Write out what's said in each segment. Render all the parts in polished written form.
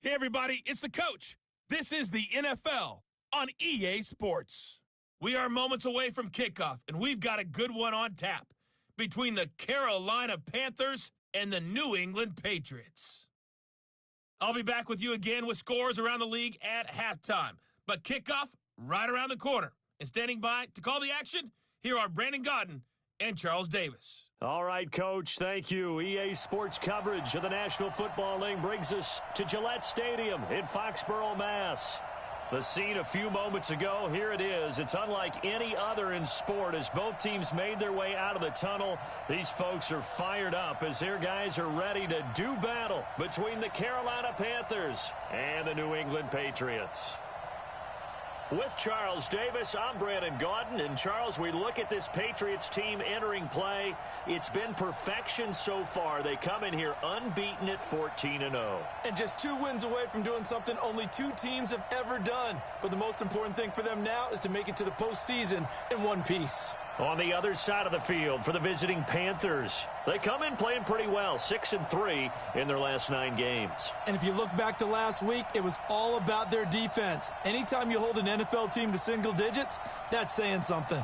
Hey, everybody, it's the coach. This is the NFL on EA Sports. We are moments away from kickoff, and we've got a good one on tap between the Carolina Panthers and the New England Patriots. I'll be back with you again with scores around the league at halftime, but kickoff right around the corner. And standing by to call the action, here are Brandon Godden and Charles Davis. All right, Coach, thank you. EA Sports coverage of the National Football League brings us to Gillette Stadium in Foxborough, Mass. The scene a few moments ago, here it is. It's unlike any other in sport as both teams made their way out of the tunnel. These folks are fired up as their guys are ready to do battle between the Carolina Panthers and the New England Patriots. With Charles Davis, I'm Brandon Godden. And, Charles, we look at this Patriots team entering play. It's been perfection so far. They come in here unbeaten at 14-0. And just 2 wins away from doing something only 2 teams have ever done. But the most important thing for them now is to make it to the postseason in one piece. On the other side of the field for the visiting Panthers, they come in playing pretty well, 6-3 in their last 9 games. And if you look back to last week, it was all about their defense. Anytime you hold an NFL team to single digits, that's saying something.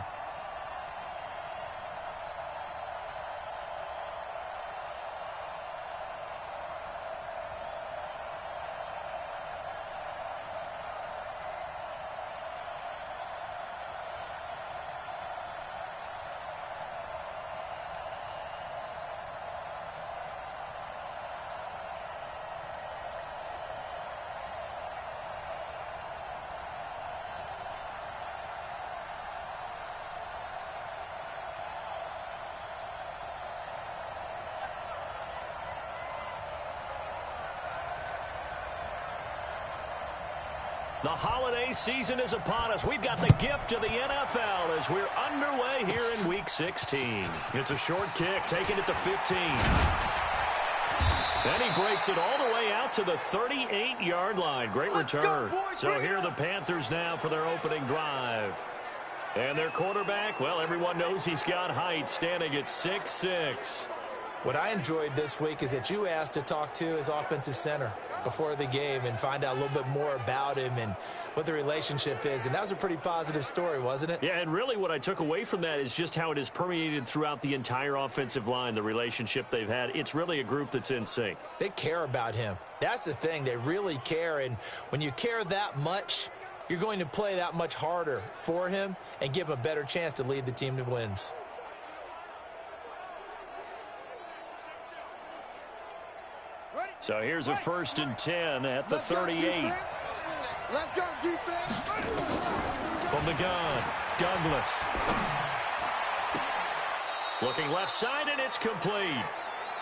The holiday season is upon us. We've got the gift of the NFL as we're underway here in Week 16. It's a short kick, taking it to 15. Then he breaks it all the way out to the 38-yard line. Great return. So here are the Panthers now for their opening drive. And their quarterback, well, everyone knows he's got height, standing at 6'6". What I enjoyed this week is that you asked to talk to his offensive center before the game and find out a little bit more about him and what the relationship is. And that was a pretty positive story, wasn't it? Yeah, and really what I took away from that is just how it has permeated throughout the entire offensive line, the relationship they've had. It's really a group that's in sync. They care about him. That's the thing. They really care. And when you care that much, you're going to play that much harder for him and give him a better chance to lead the team to wins. So here's a 1st and 10 at the 38. Let's go, defense. From the gun, Douglas. Looking left side, and it's complete.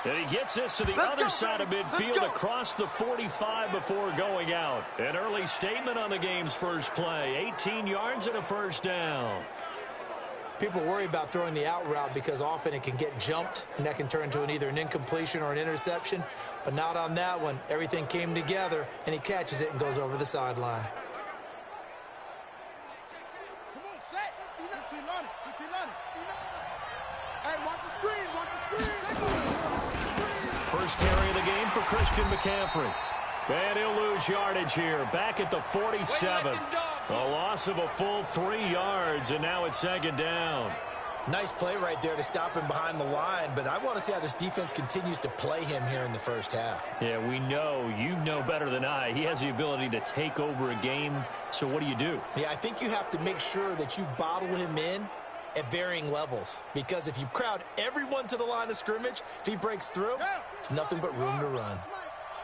And he gets this to the other side of midfield across the 45 before going out. An early statement on the game's first play. 18 yards and a first down. People worry about throwing the out route because often it can get jumped, and that can turn into either an incompletion or an interception. But not on that one. Everything came together, and he catches it and goes over the sideline. Come on, set. Hey, watch the screen. First carry of the game for Christian McCaffrey. And he'll lose yardage here, back at the 47. A loss of a full 3 yards, and now it's 2nd down. Nice play right there to stop him behind the line, but I want to see how this defense continues to play him here in the first half. Yeah, we know. You know better than I. He has the ability to take over a game, so what do? Yeah, I think you have to make sure that you bottle him in at varying levels, because if you crowd everyone to the line of scrimmage, if he breaks through, there's nothing but room to run.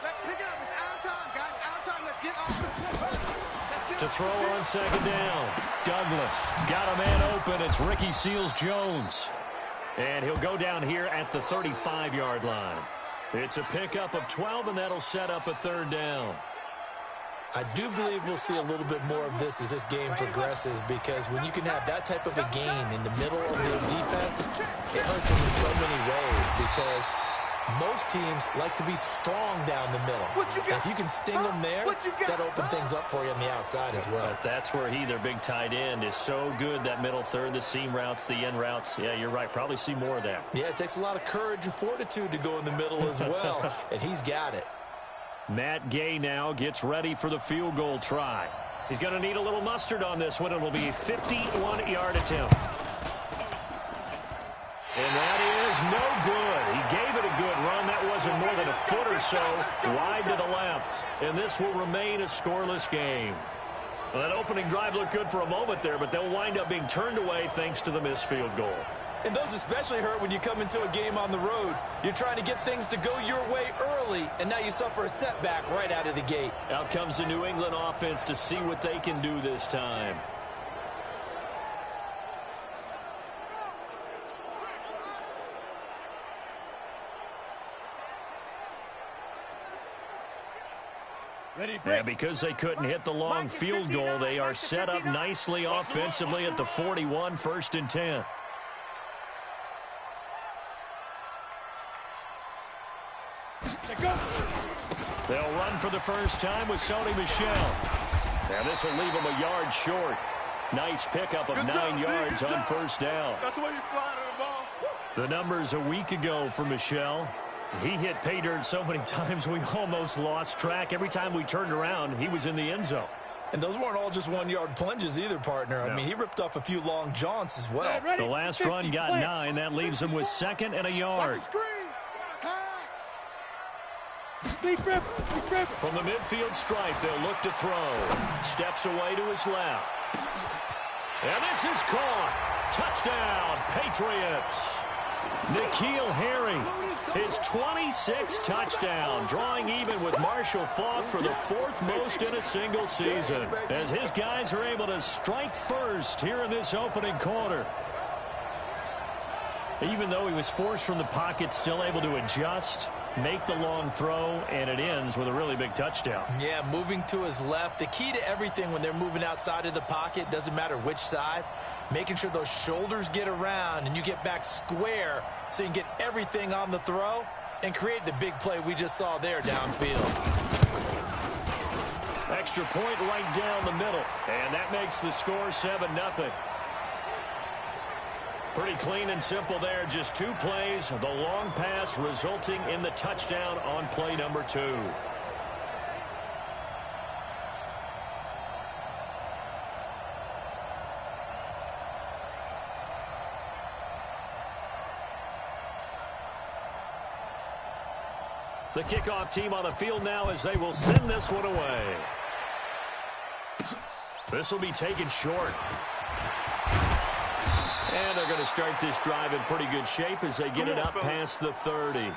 Let's pick it up. It's our time, guys. Our time. Let's get off the To throw on 2nd down. Douglas got a man open. It's Ricky Seals-Jones. And he'll go down here at the 35-yard line. It's a pickup of 12, and that'll set up a 3rd down. I do believe we'll see a little bit more of this as this game progresses, because when you can have that type of a gain in the middle of the defense, it hurts them in so many ways, because most teams like to be strong down the middle. And if you can sting them there, that opens things up for you on the outside as well. But that's where their big tight end, is so good, that middle third, the seam routes, the end routes. Yeah, you're right. Probably see more of that. Yeah, it takes a lot of courage and fortitude to go in the middle as well, and he's got it. Matt Gay now gets ready for the field goal try. He's going to need a little mustard on this one. It'll be a 51-yard attempt. And that is no good. He gave it a good run. That wasn't more than a foot or so wide to the left. And this will remain a scoreless game. Well, that opening drive looked good for a moment there, but they'll wind up being turned away thanks to the missed field goal. And those especially hurt when you come into a game on the road. You're trying to get things to go your way early, and now you suffer a setback right out of the gate. Out comes the New England offense to see what they can do this time. And because they couldn't hit the long field goal, they are set up nicely offensively at the 41, 1st and 10. They'll run for the first time with Sony Michel. And this will leave them a yard short. Nice pickup of 9 yards on 1st down. That's the way you fly to the ball. The numbers a week ago for Michel. He hit pay dirt so many times we almost lost track. Every time we turned around, he was in the end zone. And those weren't all just 1-yard plunges either, partner. No. I mean, he ripped off a few long jaunts as well. The last run got 9. That leaves him with 2nd and a yard. From the midfield stripe, they'll look to throw. Steps away to his left. And this is caught. Touchdown, Patriots. N'Keal Harry, his 26th touchdown, drawing even with Marshall Faulk for the 4th most in a single season, as his guys are able to strike first here in this opening quarter. Even though he was forced from the pocket, still able to adjust, make the long throw, and it ends with a really big touchdown. Yeah, moving to his left. The key to everything when they're moving outside of the pocket, doesn't matter which side, making sure those shoulders get around and you get back square so you can get everything on the throw and create the big play we just saw there downfield. Extra point right down the middle, and that makes the score 7-0. Pretty clean and simple there. Just 2 plays. The long pass resulting in the touchdown on play number 2. The kickoff team on the field now as they will send this one away. This will be taken short. And they're going to start this drive in pretty good shape as they get it up past the 30.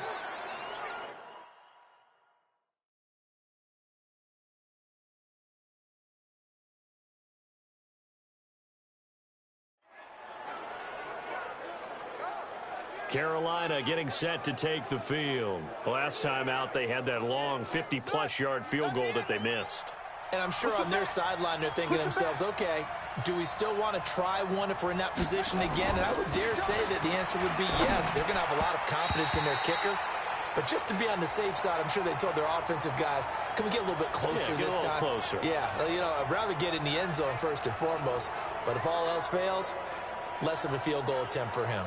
Carolina getting set to take the field. Last time out, they had that long 50-plus yard field goal that they missed. And I'm sure on their sideline they're thinking to themselves, okay, do we still want to try one if we're in that position again? And I would dare say that the answer would be yes. They're going to have a lot of confidence in their kicker. But just to be on the safe side, I'm sure they told their offensive guys, can we get a little bit closer this time? Closer. Yeah, you know, I'd rather get in the end zone first and foremost. But if all else fails, less of a field goal attempt for him.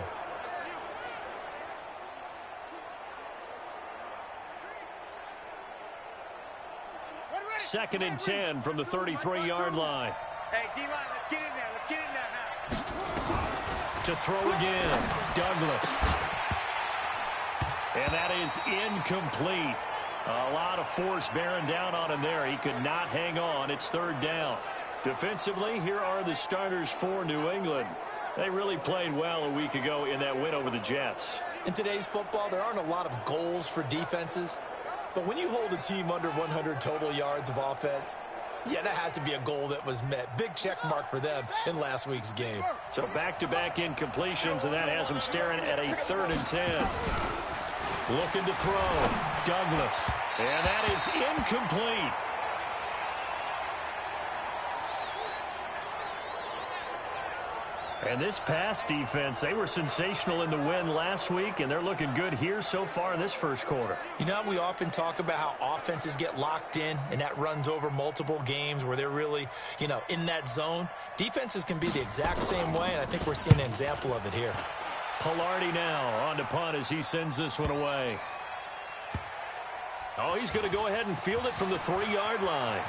Second and 10 from the 33-yard line. Hey, D-line, let's get in there. Let's get in there now. To throw again, Douglas. And that is incomplete. A lot of force bearing down on him there. He could not hang on. It's 3rd down. Defensively, here are the starters for New England. They really played well a week ago in that win over the Jets. In today's football, there aren't a lot of goals for defenses. But when you hold a team under 100 total yards of offense, yeah, that has to be a goal that was met. Big check mark for them in last week's game. So back-to-back incompletions, and that has them staring at a 3rd and 10. Looking to throw. Douglas. And that is incomplete. And this pass defense, they were sensational in the win last week, and they're looking good here so far in this first quarter. You know, we often talk about how offenses get locked in, and that runs over multiple games where they're really, you know, in that zone. Defenses can be the exact same way, and I think we're seeing an example of it here. Pilardi now on to punt as he sends this one away. Oh, he's going to go ahead and field it from the 3-yard line.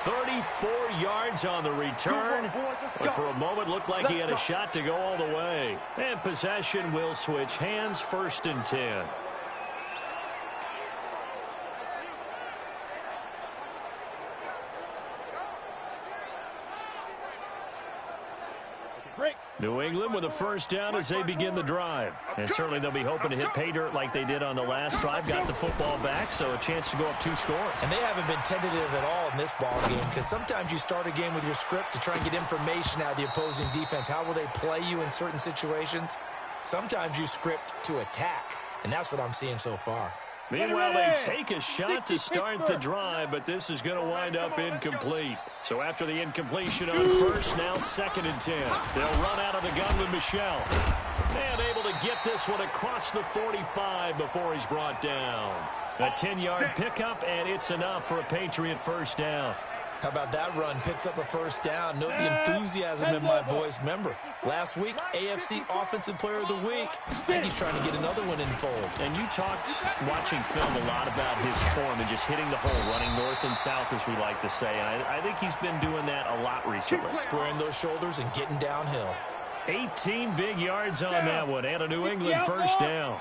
34 yards on the return. But for a moment, looked like he had a shot to go all the way. And possession will switch hands, 1st and 10. New England with a 1st down as they begin the drive. And certainly they'll be hoping to hit pay dirt like they did on the last drive. Got the football back, so a chance to go up 2 scores. And they haven't been tentative at all in this ball game, because sometimes you start a game with your script to try and get information out of the opposing defense. How will they play you in certain situations? Sometimes you script to attack, and that's what I'm seeing so far. Meanwhile, they take a shot to start the drive, but this is going to wind up incomplete. So after the incompletion on 1st, now 2nd and 10. They'll run out of the gun with Michel. And able to get this one across the 45 before he's brought down. A 10-yard pickup, and it's enough for a Patriot 1st down. How about that run? Picks up a 1st down. Note the enthusiasm in my voice. Remember, last week, AFC Offensive Player of the Week. I think he's trying to get another one in fold. And you talked, watching film, a lot about his form and just hitting the hole, running north and south, as we like to say. And I think he's been doing that a lot recently. Squaring those shoulders and getting downhill. 18 big yards on that one, and a New England 1st down.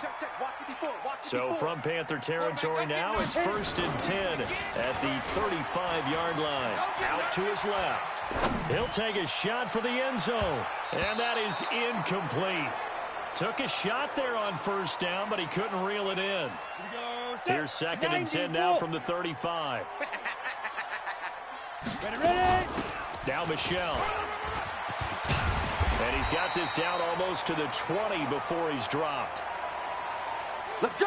So from Panther territory now, it's 1st and 10 at the 35-yard line. Out to his left. He'll take a shot for the end zone, and that is incomplete. Took a shot there on 1st down, but he couldn't reel it in. Here's 2nd and 10 now from the 35. Ready. Now Michel. And he's got this down almost to the 20 before he's dropped. Let's go.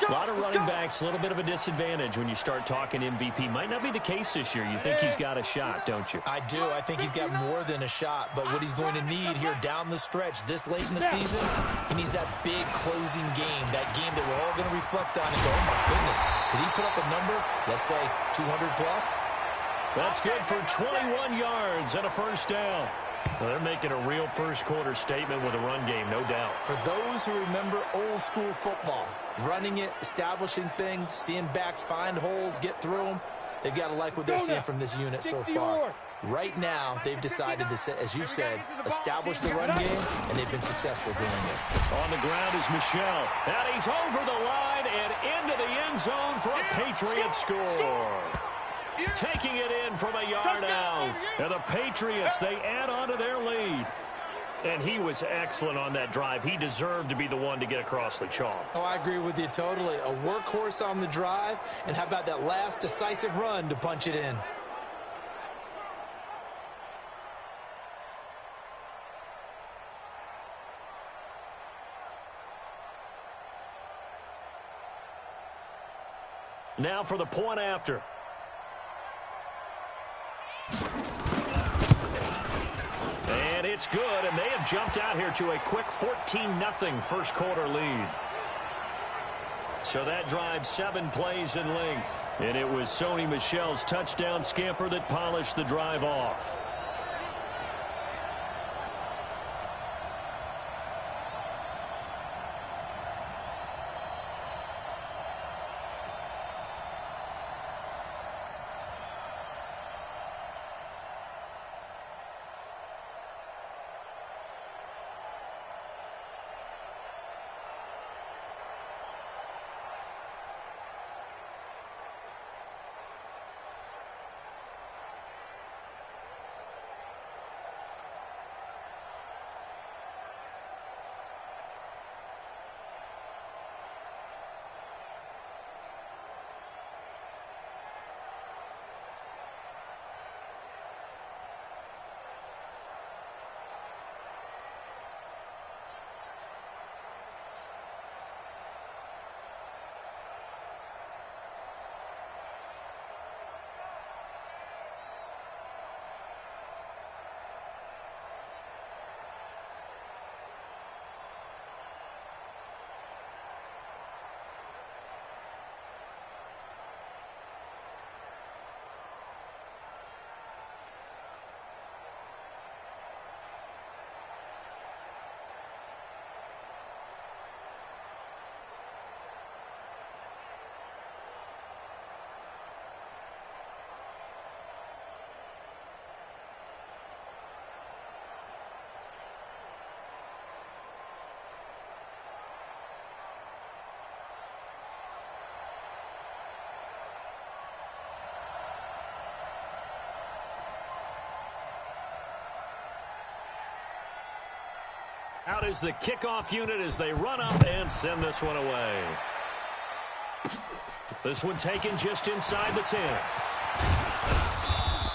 A lot of running backs, a little bit of a disadvantage when you start talking MVP. Might not be the case this year. You think he's got a shot, don't you? I do. I think he's got more than a shot. But what he's going to need here down the stretch this late in the season, he needs that big closing game, that game that we're all going to reflect on and go, oh, my goodness, did he put up a number, let's say 200 plus? That's good for 21 yards and a 1st down. Well, they're making a real 1st quarter statement with a run game, no doubt. For those who remember old school football, running it, establishing things, seeing backs find holes, get through them, they've got to like what they're seeing from this unit so far. Right now, they've decided to, as you've said, establish the run game, and they've been successful doing it. On the ground is Michel. And he's over the line and into the end zone for a Patriot score. Taking it in from a yard out. And the Patriots, they add on to their lead. And he was excellent on that drive. He deserved to be the one to get across the chalk. Oh, I agree with you totally. A workhorse on the drive. And how about that last decisive run to punch it in? Now for the point after. And it's good, and they have jumped out here to a quick 14-0 1st quarter lead. So that drive 7 plays in length, and it was Sony Michel's touchdown scamper that polished the drive off. Out is the kickoff unit as they run up and send this one away. This one taken just inside the 10.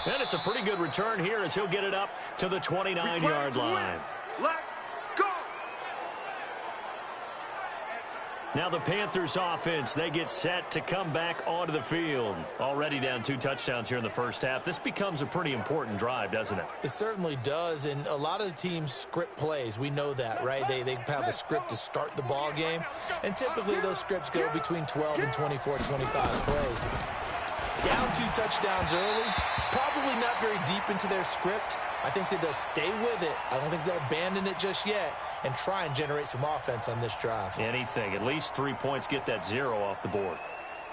And it's a pretty good return here as he'll get it up to the 29-yard line. Let's go! Now the Panthers offense, they get set to come back onto the field. Already down 2 touchdowns here in the first half. This becomes a pretty important drive, doesn't it? It certainly does, and a lot of the teams script plays. We know that, right? They have a script to start the ball game, and typically those scripts go between 12 and 24, 25 plays. Down 2 touchdowns early, probably not very deep into their script. I think that they'll stay with it. I don't think they'll abandon it just yet and try and generate some offense on this drive. Anything. At least 3 points, get that 0 off the board.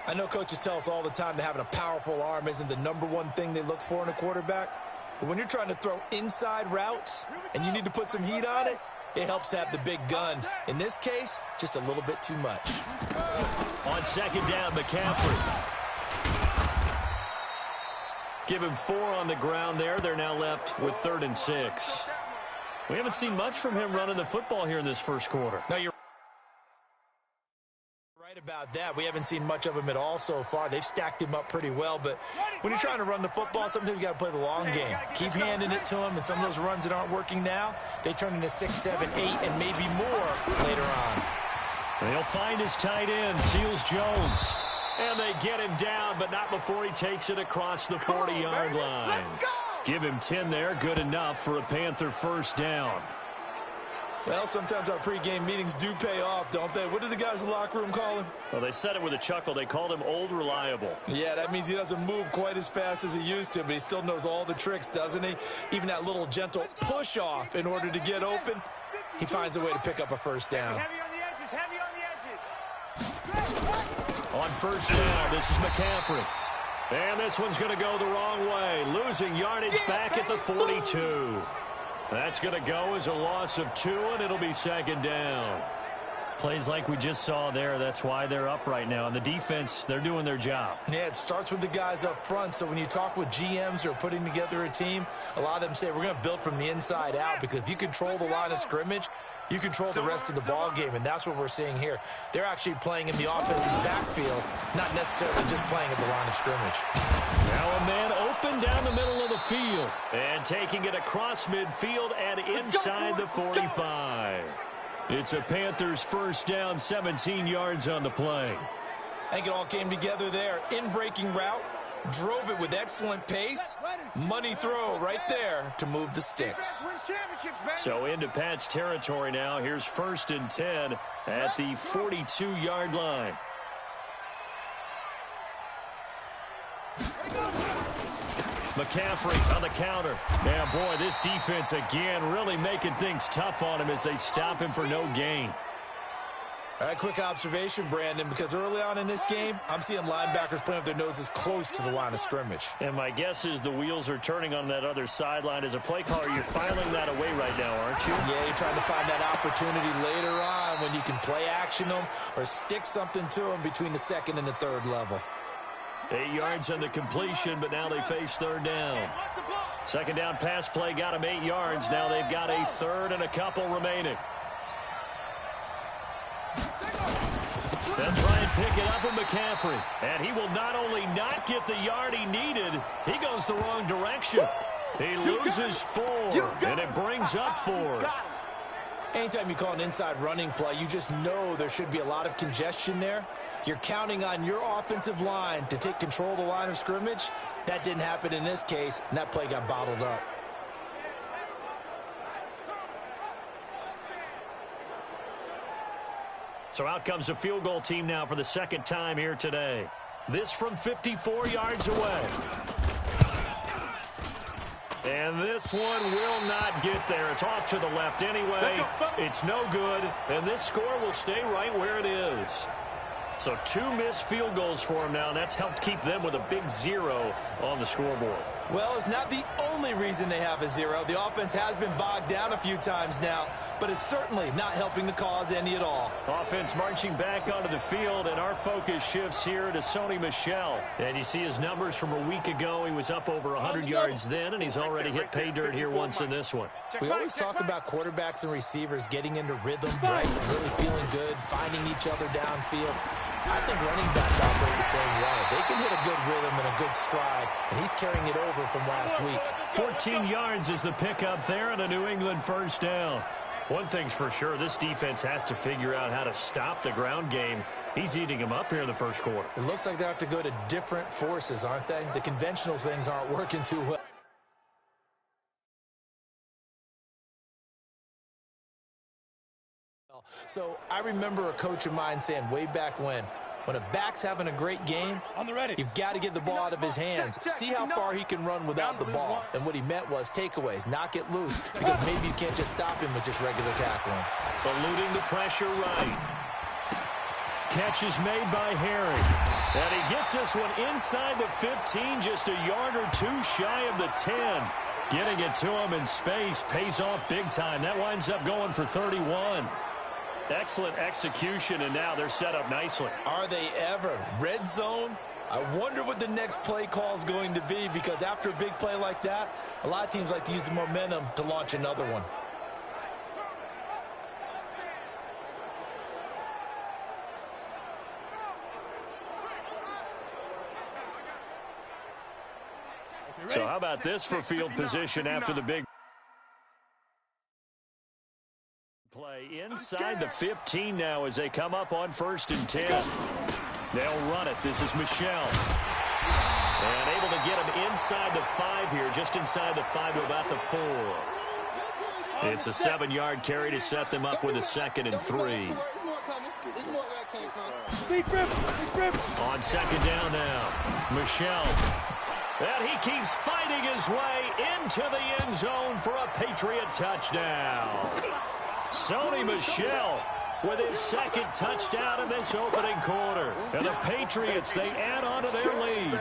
I know coaches tell us all the time that having a powerful arm isn't the #1 thing they look for in a quarterback. But when you're trying to throw inside routes and you need to put some heat on it, it helps to have the big gun. In this case, just a little bit too much. On second down, McCaffrey. Give him 4 on the ground there. They're now left with 3rd and 6. We haven't seen much from him running the football here in this first quarter. No, you're right about that. We haven't seen much of him at all so far. They've stacked him up pretty well, but when you're trying to run the football, sometimes you got to play the long game. Keep handing it to him, and some of those runs that aren't working now, they turn into 6, 7, 8, and maybe more later on. They'll find his tight end, Seals Jones. And they get him down, but not before he takes it across the 40-yard line. Give him 10 there, good enough for a Panther first down. Well, sometimes our pregame meetings do pay off, don't they? What do the guys in the locker room call him? Well, they said it with a chuckle. They called him Old Reliable. Yeah, that means he doesn't move quite as fast as he used to, but he still knows all the tricks, doesn't he? Even that little gentle push-off in order to get open, he finds a way to pick up a first down. Heavy on the edges, heavy on the edges. On first down, this is McCaffrey. And this one's going to go the wrong way. Losing yardage back at the 42. That's going to go as a loss of 2, and it'll be second down. Plays like we just saw there. That's why they're up right now. And the defense, they're doing their job. Yeah, it starts with the guys up front. So when you talk with GMs who are putting together a team, a lot of them say we're going to build from the inside out, because if you control the line of scrimmage, you control the rest of the ball game, and that's what we're seeing here. They're actually playing in the offense's backfield, not necessarily just playing at the line of scrimmage. Now a man open down the middle of the field, and taking it across midfield and inside the 45. It's a Panthers first down, 17 yards on the play. I think it all came together there. In-breaking route, drove it with excellent pace. Money throw right there to move the sticks. So into Pat's territory now. Here's 1st and 10 at the 42-yard line. McCaffrey on the counter. Yeah, boy, this defense again really making things tough on him as they stop him for no gain. All right, quick observation, Brandon, because early on in this game, I'm seeing linebackers playing with their noses close to the line of scrimmage. And my guess is the wheels are turning on that other sideline. As a play caller, you're filing that away right now, aren't you? Yeah, you're trying to find that opportunity later on when you can play action them or stick something to them between the 2nd and the 3rd level. 8 yards on the completion, but now they face 3rd down. Second down pass play got them 8 yards. Now they've got a 3rd and a couple remaining. They'll try and pick it up with McCaffrey. And he will not only not get the yard he needed, he goes the wrong direction. He loses 4, and it brings up 4th. Anytime you call an inside running play, you just know there should be a lot of congestion there. You're counting on your offensive line to take control of the line of scrimmage. That didn't happen in this case, and that play got bottled up. So out comes a field goal team now for the 2nd time here today. This from 54 yards away. And this one will not get there. It's off to the left anyway. It's no good, and this score will stay right where it is. So 2 missed field goals for them now, and that's helped keep them with a big 0 on the scoreboard. Well, it's not the only reason they have a 0. The offense has been bogged down a few times now, but it's certainly not helping the cause any at all. Offense marching back onto the field, and our focus shifts here to Sony Michel. And you see his numbers from a week ago. He was up over 100 yards then, and he's already hit pay dirt here once in this one. We always talk about quarterbacks and receivers getting into rhythm, right? Really feeling good, finding each other downfield. I think running backs operate the same way. They can hit a good rhythm and a good stride, and he's carrying it over from last week. 14 yards is the pickup there and a New England first down. One thing's for sure, this defense has to figure out how to stop the ground game. He's eating them up here in the first quarter. It looks like they have to go to different forces, aren't they? The conventional things aren't working too well. So I remember a coach of mine saying way back when a back's having a great game, you've got to get the ball out of his hands. See how far he can run without the ball. And what he meant was takeaways, knock it loose, because maybe you can't just stop him with just regular tackling. Eluding the pressure right. Catch is made by Herring. And he gets this one inside the 15, just a yard or two shy of the 10. Getting it to him in space pays off big time. That winds up going for 31. Excellent execution, and now they're set up nicely. Are they ever? Red zone? I wonder what the next play call is going to be, because after a big play like that, a lot of teams like to use the momentum to launch another one. So how about this for field position after the big play? Inside the 15 now as they come up on 1st and 10. They'll run it. This is Michel. And able to get him inside the 5 here, just inside the 5 to about the 4. It's a 7-yard carry to set them up with a 2nd and 3. On 2nd down now, Michel. And he keeps fighting his way into the end zone for a Patriot touchdown. Sony Michel with his 2nd touchdown in this opening quarter. And the Patriots, they add on to their lead.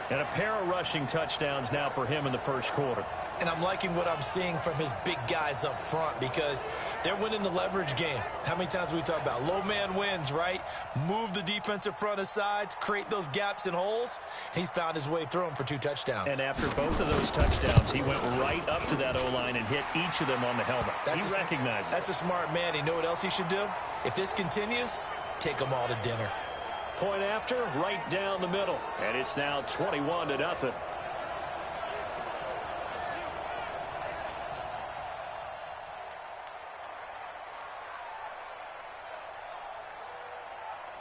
And a pair of rushing touchdowns now for him in the first quarter. And I'm liking what I'm seeing from his big guys up front, because they're winning the leverage game. How many times we talk about low man wins, right? Move the defensive front aside, create those gaps and holes. He's found his way through them for 2 touchdowns. And after both of those touchdowns, he went right up to that O-line and hit each of them on the helmet. He recognized it. That's a smart man. You know what else he should do? If this continues, take them all to dinner. Point after, right down the middle. And it's now 21-0.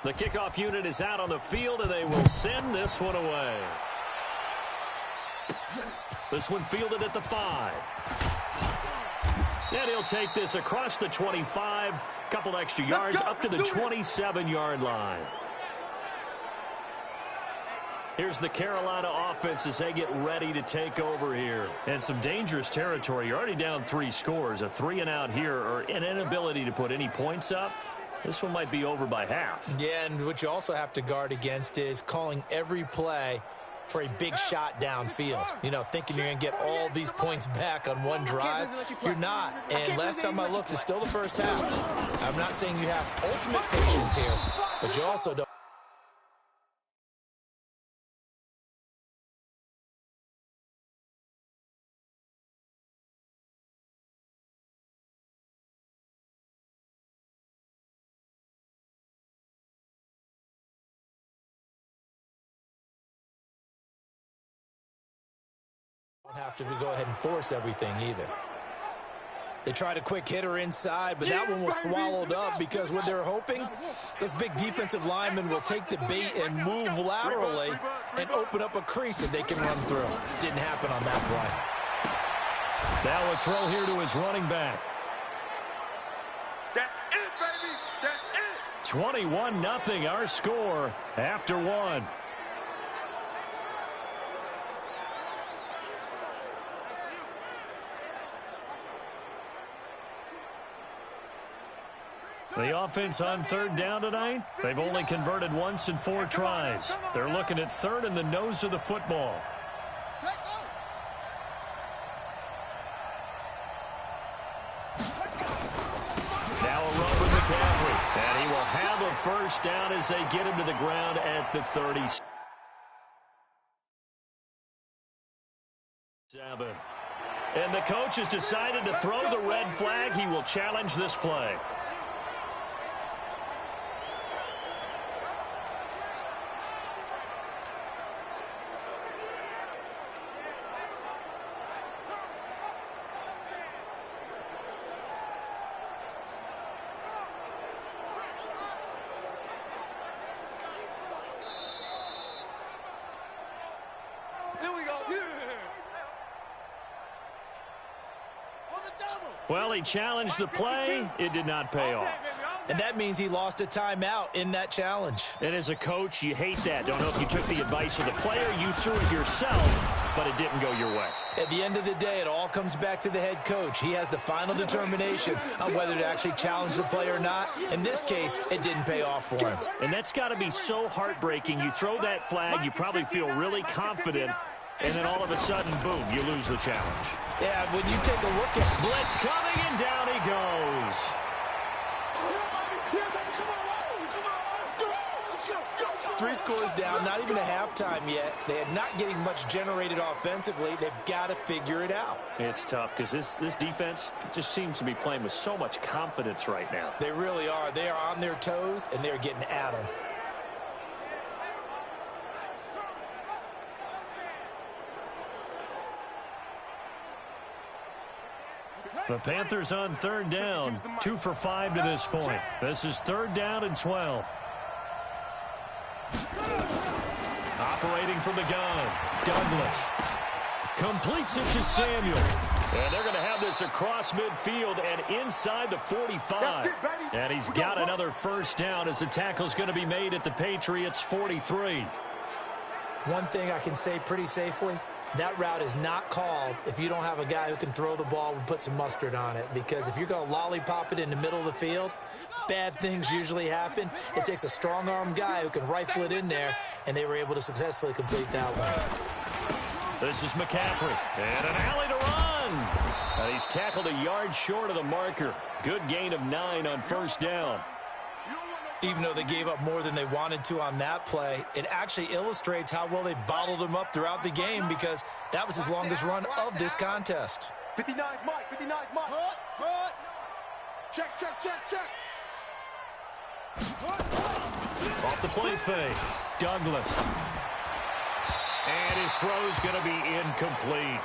The kickoff unit is out on the field, and they will send this one away. This one fielded at the 5. And he'll take this across the 25, couple extra yards up to the 27-yard line. Here's the Carolina offense as they get ready to take over here. And some dangerous territory. You're already down 3 scores. A 3-and-out here, or an inability to put any points up. This one might be over by half. Yeah, and what you also have to guard against is calling every play for a big shot downfield. You know, thinking you're going to get all these points back on one drive. You're not. And last time I looked, it's still the first half. I'm not saying you have ultimate patience here, but you also don't. Don't have to go ahead and force everything either. They tried a quick hitter inside, but that one was swallowed up, because what they're hoping, those big defensive linemen will take the bait and move laterally and open up a crease that they can run through. Didn't happen on that play. Now a throw here to his running back. That's it, baby. That's it. 21-0 our score after 1. The offense on 3rd down tonight, they've only converted once in 4 tries. They're looking at 3rd and the nose of the football. have a first down as they get him to the ground at the 37. And the coach has decided to throw the red flag. He will challenge this play. Here we go. Well, he challenged the play. It did not pay off. And that means he lost a timeout in that challenge. And as a coach, you hate that. Don't know if you took the advice of the player. You threw it yourself, but it didn't go your way. At the end of the day, it all comes back to the head coach. He has the final determination on whether to actually challenge the play or not. In this case, it didn't pay off for him. And that's got to be so heartbreaking. You throw that flag, you probably feel really confident, and then all of a sudden, boom, you lose the challenge. Yeah, when you take a look at blitz coming, and down he goes. 3 scores down, not even a halftime yet. They are not getting much generated offensively. They've got to figure it out. It's tough because this defense just seems to be playing with so much confidence right now. They really are. They are on their toes, and they're getting at them. The Panthers on 3rd down, 2 for 5 to this point. This is 3rd down and 12. Operating from the gun, Douglas completes it to Samuel. And they're going to have this across midfield and inside the 45. And he's got another first down as the tackle's going to be made at the Patriots' 43. One thing I can say pretty safely, that route is not called if you don't have a guy who can throw the ball and put some mustard on it. Because if you're going to lollipop it in the middle of the field, bad things usually happen. It takes a strong-arm guy who can rifle it in there, and they were able to successfully complete that one. This is McCaffrey, and an alley to run. And he's tackled a yard short of the marker. Good gain of 9 on first down. Even though they gave up more than they wanted to on that play, it actually illustrates how well they've bottled him up throughout the game because that was his longest run of this contest. 59 Mike, 59 Mike. Check. Off the play fake, Douglas. And his throw's going to be incomplete.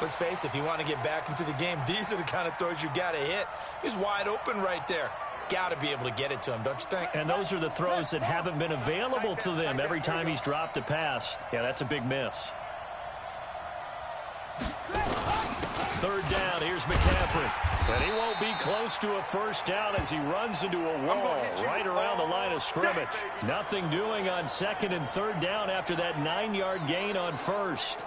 Let's face it, if you want to get back into the game, these are the kind of throws you got to hit. He's wide open right there. Got to be able to get it to him, don't you think? And those are the throws that haven't been available to them every time he's dropped a pass. Yeah, that's a big miss. 3rd down, here's McCaffrey. And he won't be close to a first down as he runs into a wall right around the line of scrimmage. Nothing doing on 2nd and 3rd down after that 9-yard gain on 1st.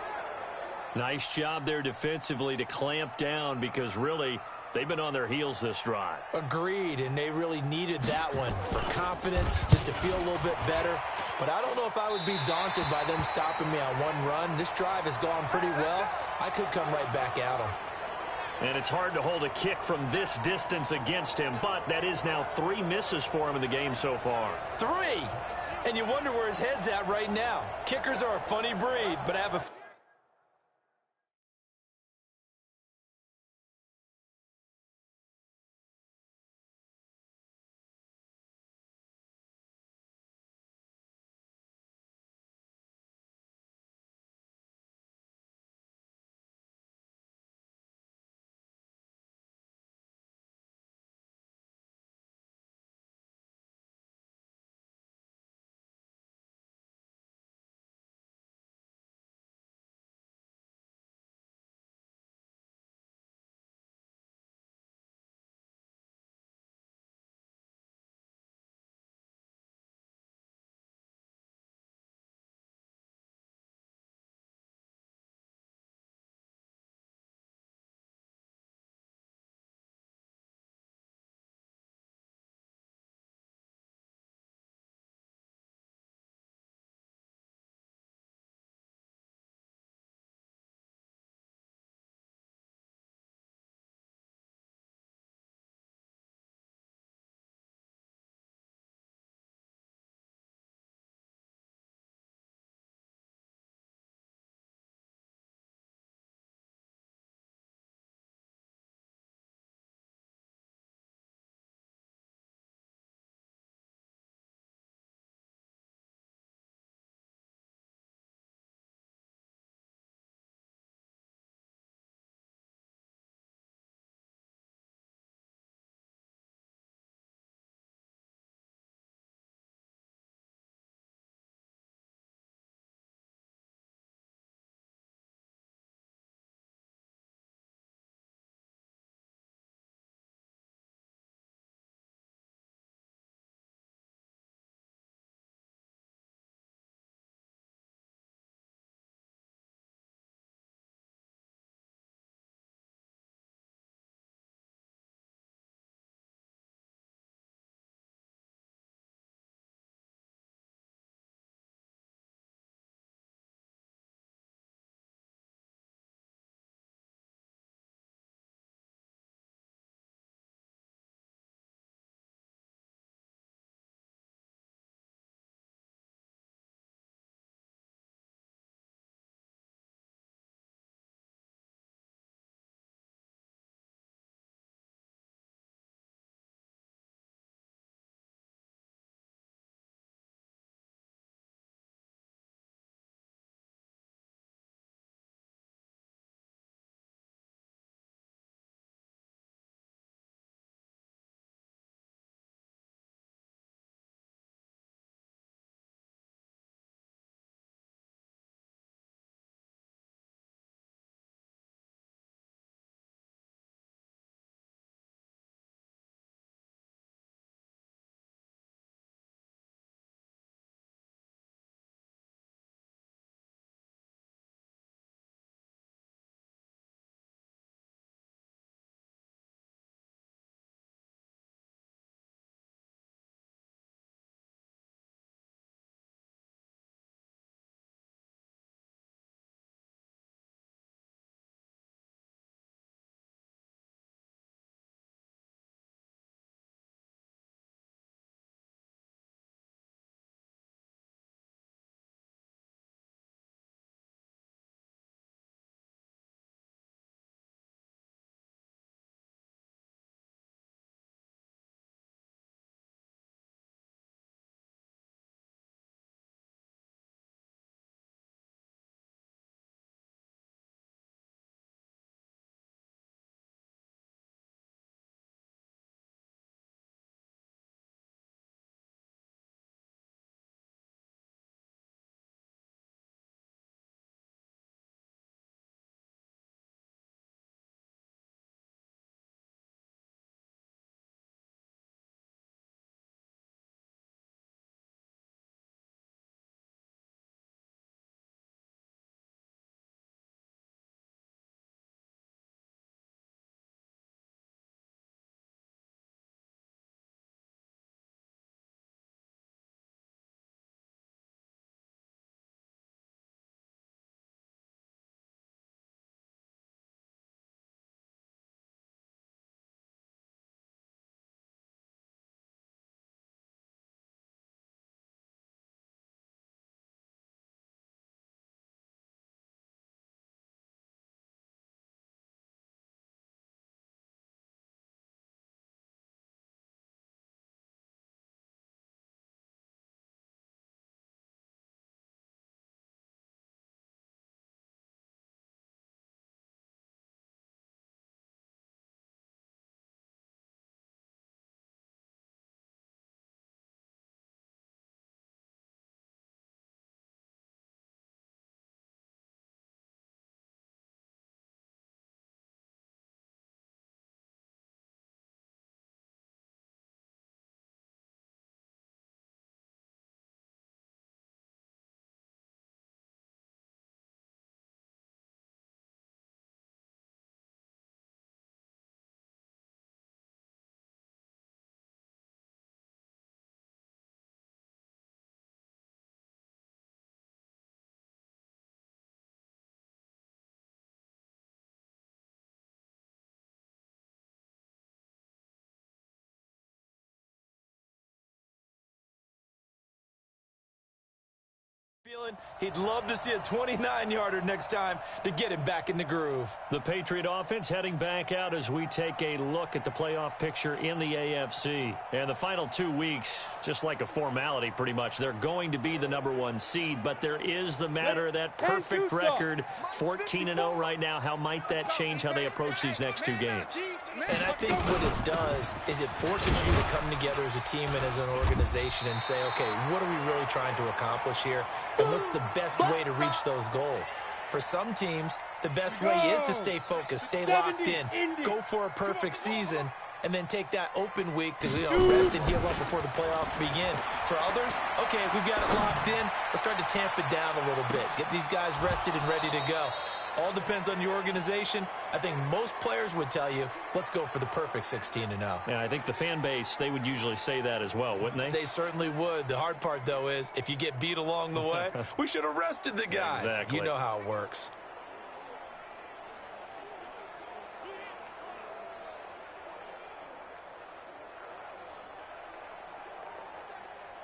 Nice job there defensively to clamp down because really they've been on their heels this drive. Agreed, and they really needed that one for confidence, just to feel a little bit better. But I don't know if I would be daunted by them stopping me on one run. This drive has gone pretty well. I could come right back at them. And it's hard to hold a kick from this distance against him, but that is now 3 misses for him in the game so far. 3! And you wonder where his head's at right now. Kickers are a funny breed, but I have a He'd love to see a 29-yarder next time to get him back in the groove. The Patriot offense heading back out as we take a look at the playoff picture in the AFC. And the final 2 weeks, just like a formality pretty much, they're going to be the #1 seed. But there is the matter of that perfect record, 14-0 right now. How might that change how they approach these next 2 games? And I think what it does is it forces you to come together as a team and as an organization and say, okay, what are we really trying to accomplish here? And what's the best way to reach those goals? For some teams, the best way is to stay focused, stay locked in, go for a perfect season, and then take that open week to rest and heal up before the playoffs begin. For others, okay, we've got it locked in. Let's start to tamp it down a little bit. Get these guys rested and ready to go. All depends on your organization. I think most players would tell you, let's go for the perfect 16-0. Yeah, I think the fan base, they would usually say that as well, wouldn't they? They certainly would. The hard part, though, is if you get beat along the way, we should have rested the guys. Exactly. You know how it works.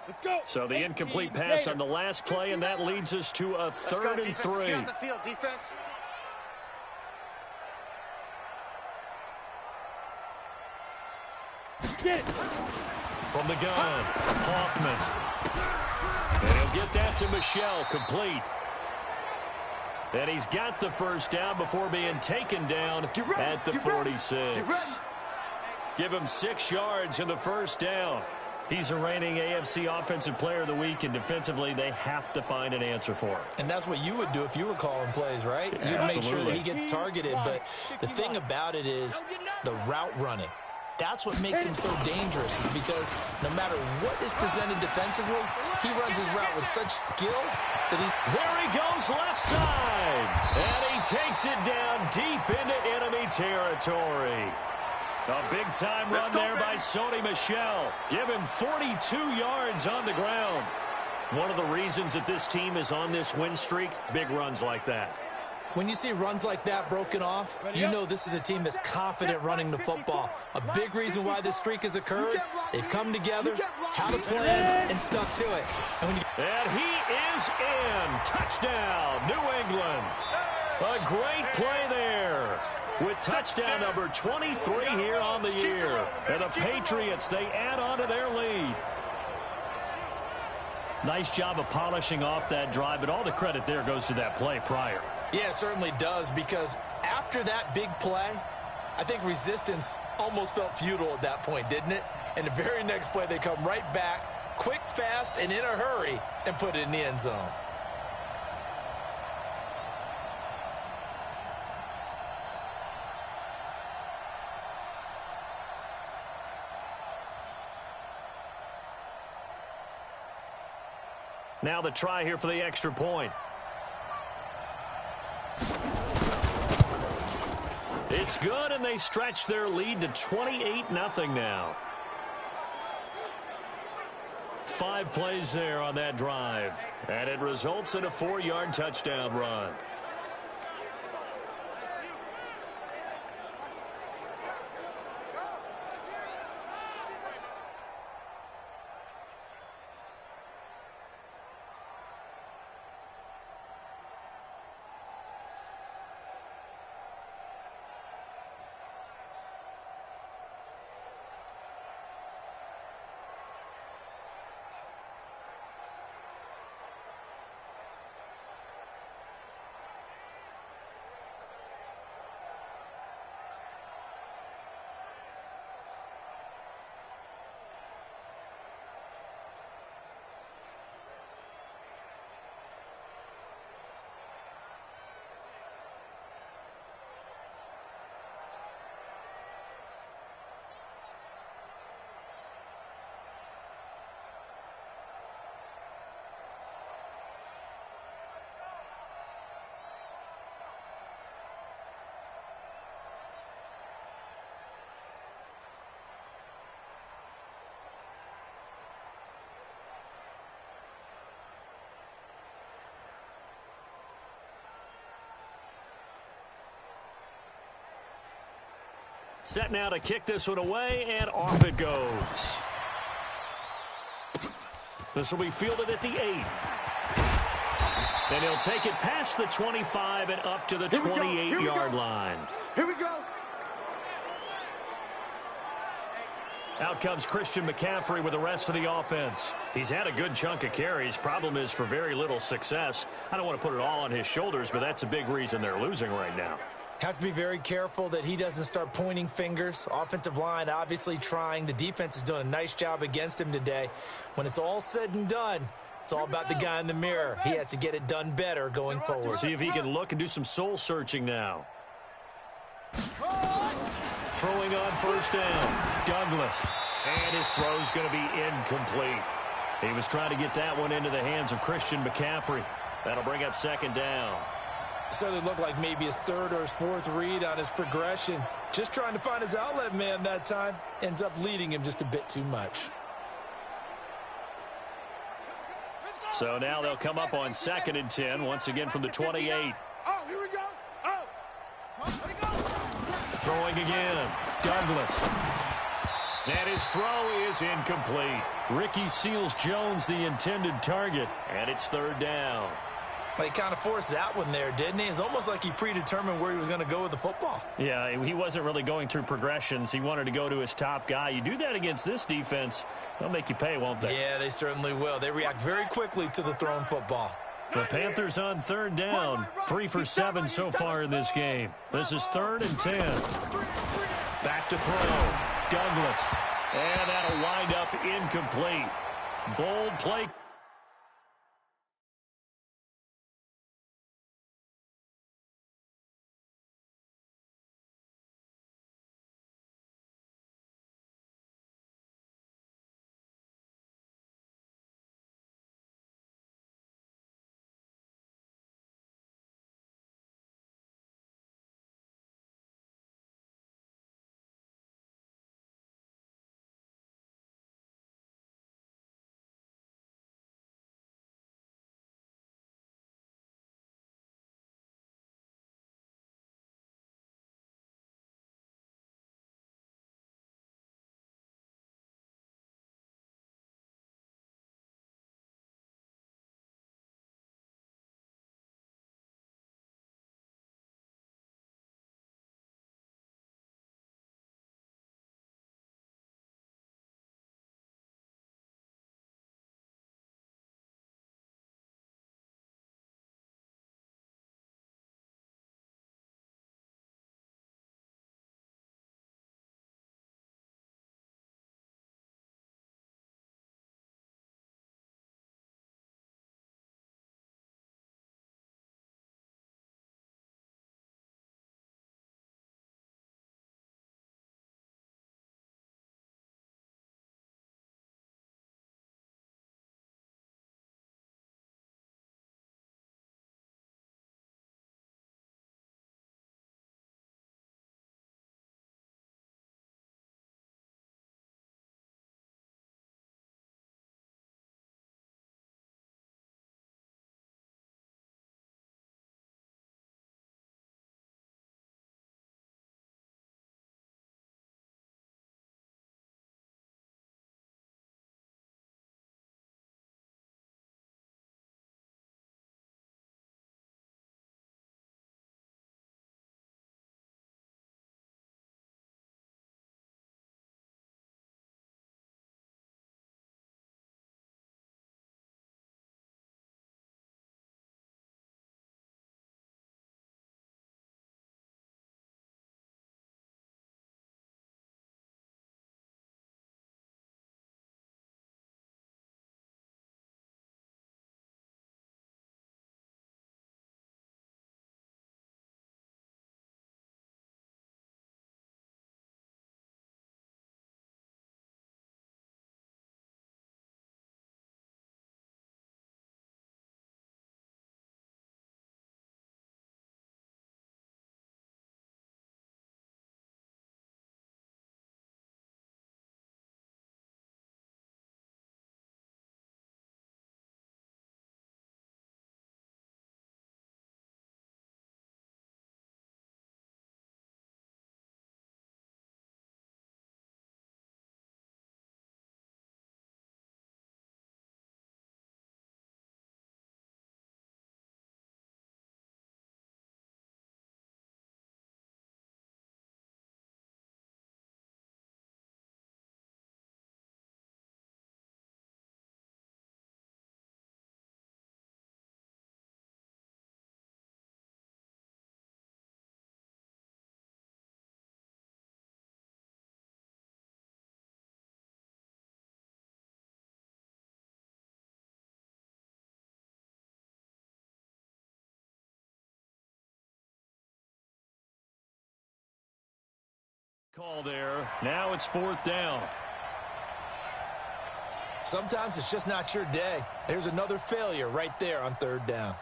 Let's go. So the incomplete pass on the last play, and that leads us to a 3rd and 3. Get on the field, defense. Get it. From the gun, Hoffman. And he'll get that to Michelle, complete. And he's got the first down before being taken down at the 46. Give him 6 yards in the first down. He's the reigning AFC Offensive Player of the Week, and defensively, they have to find an answer for him. And that's what you would do if you were calling plays, right? You'd make sure that he gets targeted. But the thing about it is the route running. That's what makes him so dangerous, is because no matter what is presented defensively, he runs his route with such skill that he's... There he goes, left side. And he takes it down deep into enemy territory. A big-time run there by Sony Michel. Give him 42 yards on the ground. One of the reasons that this team is on this win streak, big runs like that. When you see runs like that broken off, you know this is a team that's confident running the football. A big reason why this streak has occurred, they've come together, had a plan, and stuck to it. And he is in. Touchdown, New England. A great play there. With touchdown number 23 here on the year. And the Patriots, they add on to their lead. Nice job of polishing off that drive, but all the credit there goes to that play prior. Yeah, it certainly does, because after that big play, I think resistance almost felt futile at that point, didn't it? And the very next play, they come right back, quick, fast, and in a hurry, and put it in the end zone. Now the try here for the extra point. It's good, and they stretch their lead to 28-0 now. 5 plays there on that drive, and it results in a 4-yard touchdown run. Set now to kick this one away, and off it goes. This will be fielded at the 8. And he'll take it past the 25 and up to the 28-yard line. Here we go. Out comes Christian McCaffrey with the rest of the offense. He's had a good chunk of carries. Problem is for very little success. I don't want to put it all on his shoulders, but that's a big reason they're losing right now. Have to be very careful that he doesn't start pointing fingers. Offensive line obviously trying. The defense is doing a nice job against him today. When it's all said and done, it's all about the guy in the mirror. He has to get it done better going forward. See if he can look and do some soul searching now. Throwing on first down, Douglas. And his throw's going to be incomplete. He was trying to get that one into the hands of Christian McCaffrey. That'll bring up second down. Certainly looked like maybe his third or his fourth read on his progression. Just trying to find his outlet man that time. Ends up leading him just a bit too much. So now they'll come up on 2nd and 10, once again from the 28. Oh, here we go. Oh. Let it go. Throwing again, Douglas. And his throw is incomplete. Ricky Seals-Jones, the intended target, and it's 3rd down. He kind of forced that one there, didn't he? It's almost like he predetermined where he was going to go with the football. Yeah, he wasn't really going through progressions. He wanted to go to his top guy. You do that against this defense, they'll make you pay, won't they? Yeah, they certainly will. They react very quickly to the thrown football. The Panthers on 3rd down. 3 for 7 so far in this game. This is 3rd and 10. Back to throw. Douglas. And that'll wind up incomplete. Bold play. Call there. Now it's 4th down. Sometimes it's just not your day. There's another failure right there on 3rd down.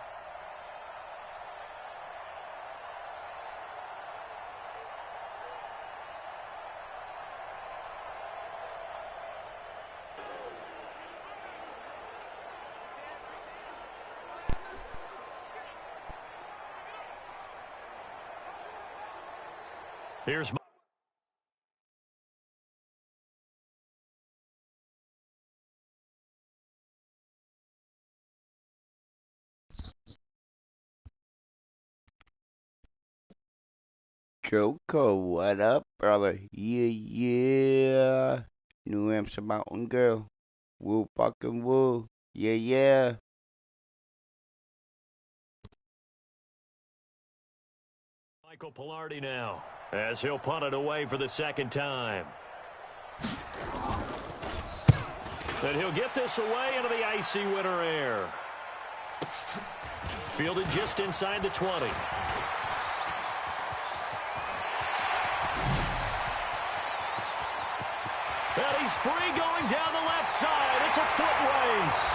Here's Joko, what up, brother? Yeah, yeah. New Hampshire Mountain Girl. Woo fucking woo. Yeah, yeah. Michael Pilardi now, as he'll punt it away for the 2nd time. And he'll get this away into the icy winter air. Fielded just inside the 20. And he's free going down the left side. It's a foot race.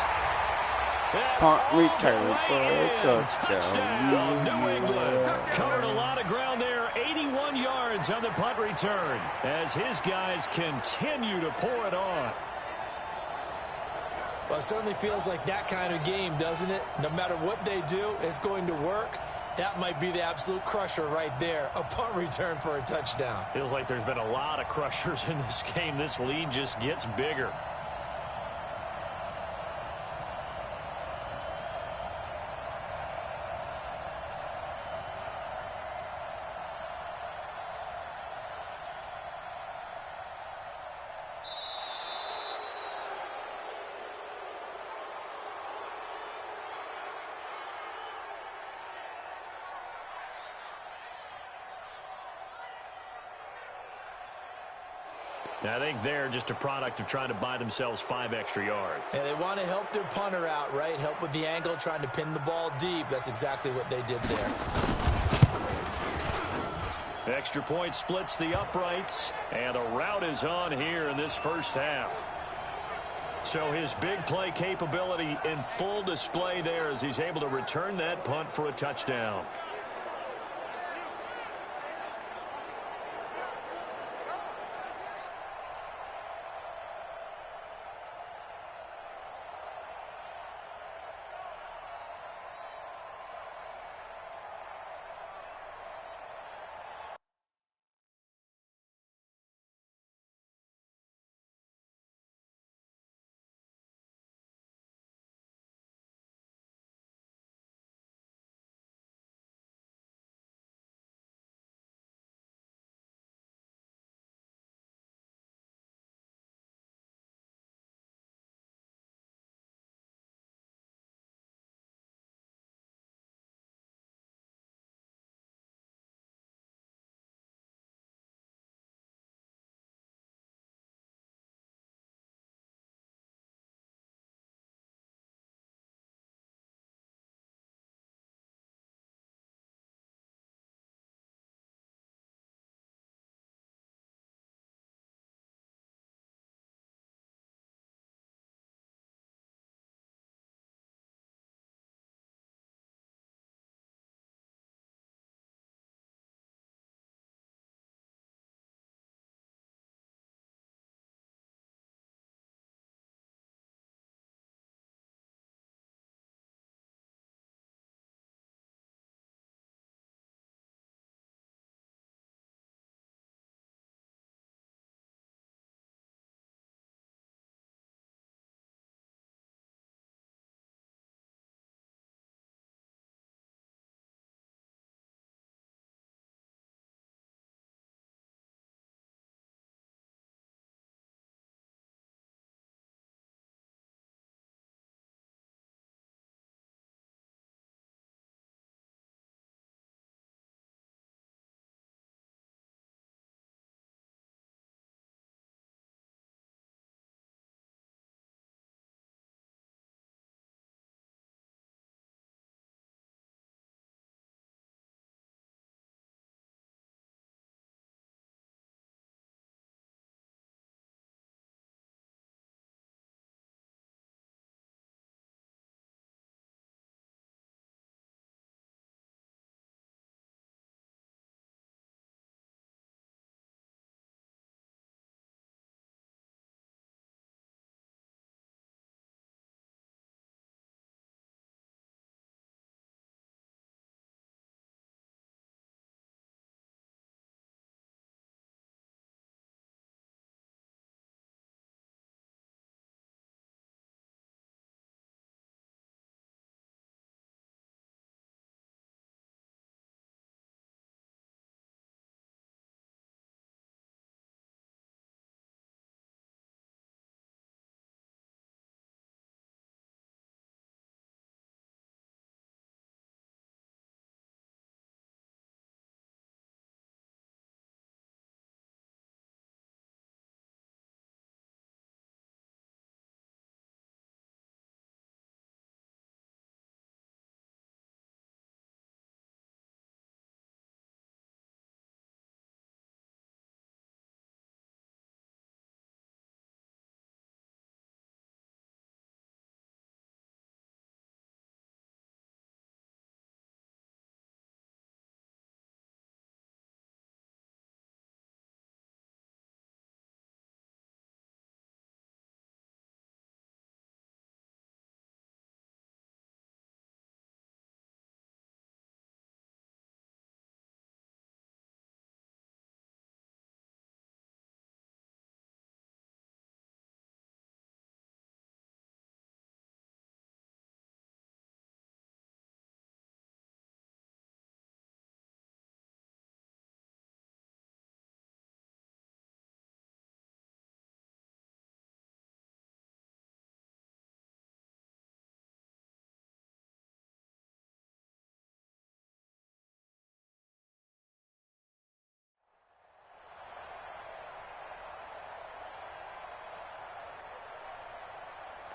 Punt return for a Touchdown, New England. Covered a lot of ground there. 81 yards on the punt return as his guys continue to pour it on. Well, it certainly feels like that kind of game, doesn't it? No matter what they do, it's going to work. That might be the absolute crusher right there. A punt return for a touchdown. Feels like there's been a lot of crushers in this game. This lead just gets bigger. I think they're just a product of trying to buy themselves 5 extra yards. And they want to help their punter out, right? Help with the angle, trying to pin the ball deep. That's exactly what they did there. Extra point splits the uprights, and a route is on here in this first half. So his big play capability in full display there as he's able to return that punt for a touchdown.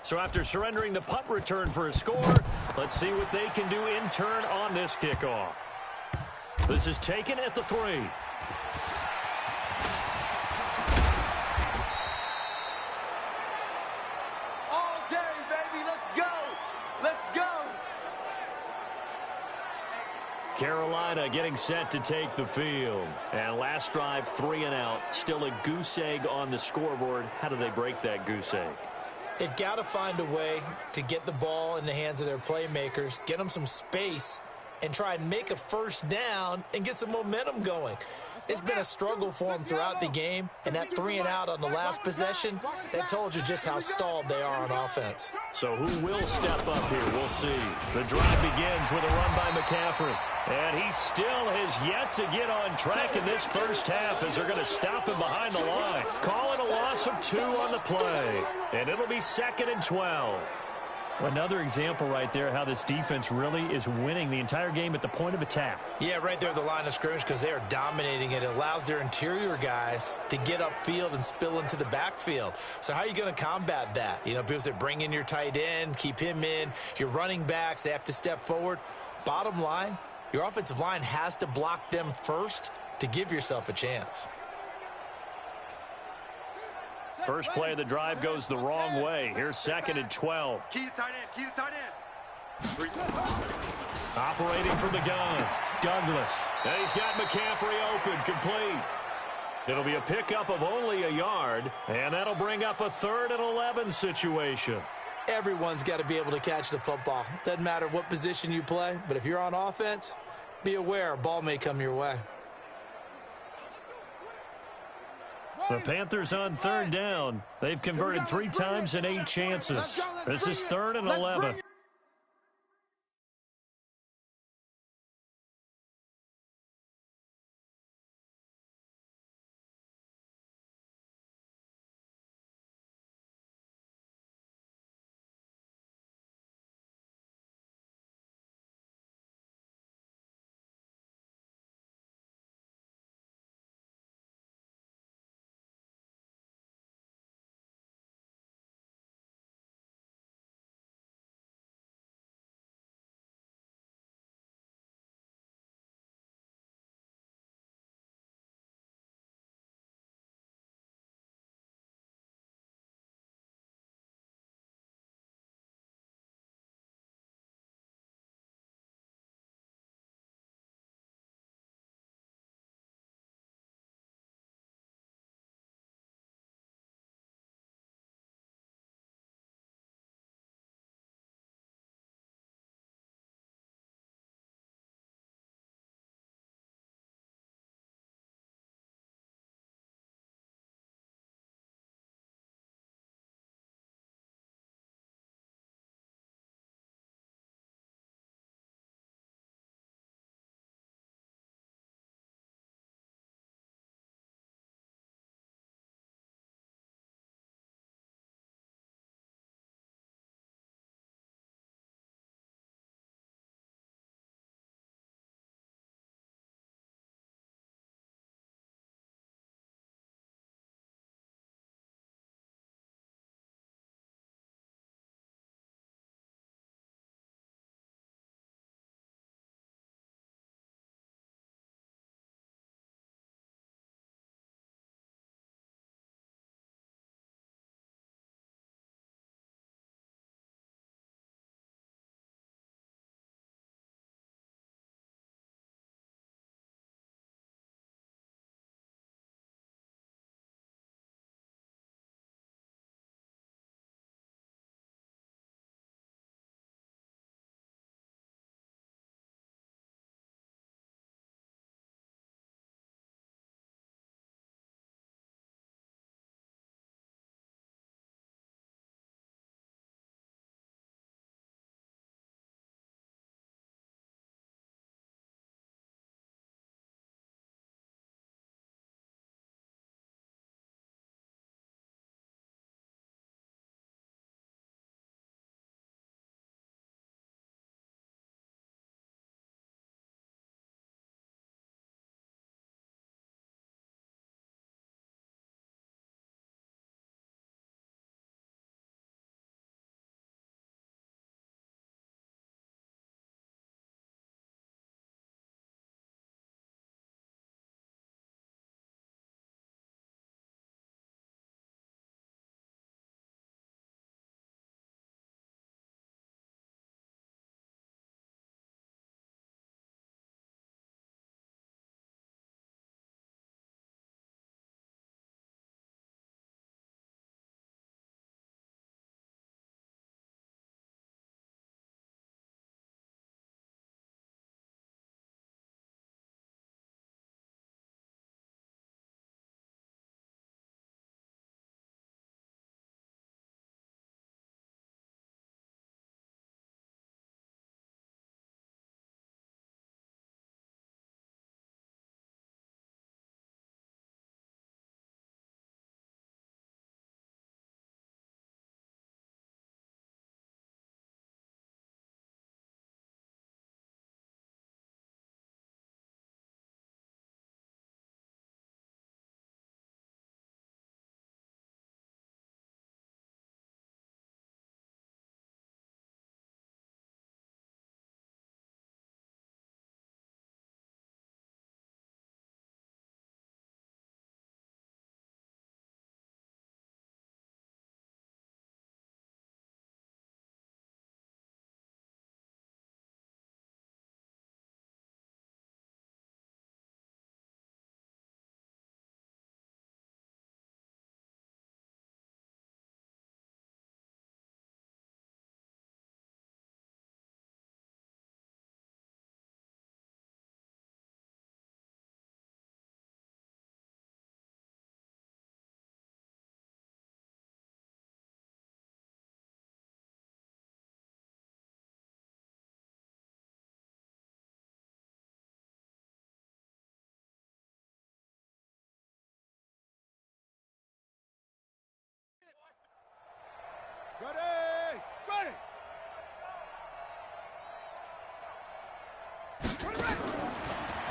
So after surrendering the punt return for a score, let's see what they can do in turn on this kickoff. This is taken at the 3. All day, baby. Let's go. Let's go. Carolina getting set to take the field. And last drive, 3 and out. Still a goose egg on the scoreboard. How do they break that goose egg? They've got to find a way to get the ball in the hands of their playmakers, get them some space, and try and make a first down and get some momentum going. It's been a struggle for them throughout the game, and that 3 and out on the last possession, that told you just how stalled they are on offense. So who will step up here? We'll see. The drive begins with a run by McCaffrey. And he still has yet to get on track in this first half as they're going to stop him behind the line. Call it a loss of 2 on the play. And it'll be 2nd and 12. Another example right there how this defense really is winning the entire game at the point of attack. Yeah, right there at the line of scrimmage because they are dominating it. It allows their interior guys to get upfield and spill into the backfield. So how are you going to combat that? You know, people say bring in your tight end, keep him in. Your running backs, they have to step forward. Bottom line, your offensive line has to block them first to give yourself a chance. First play of the drive goes the wrong way. Here's 2nd and 12. Key to tight end. Key to tight end. Operating from the gun, Douglas. And he's got McCaffrey open, complete. It'll be a pickup of only a yard, and that'll bring up a 3rd and 11 situation. Everyone's got to be able to catch the football. Doesn't matter what position you play, but if you're on offense, be aware a ball may come your way. The Panthers on 3rd down. They've converted 3 times in 8 chances. This is 3rd and 11.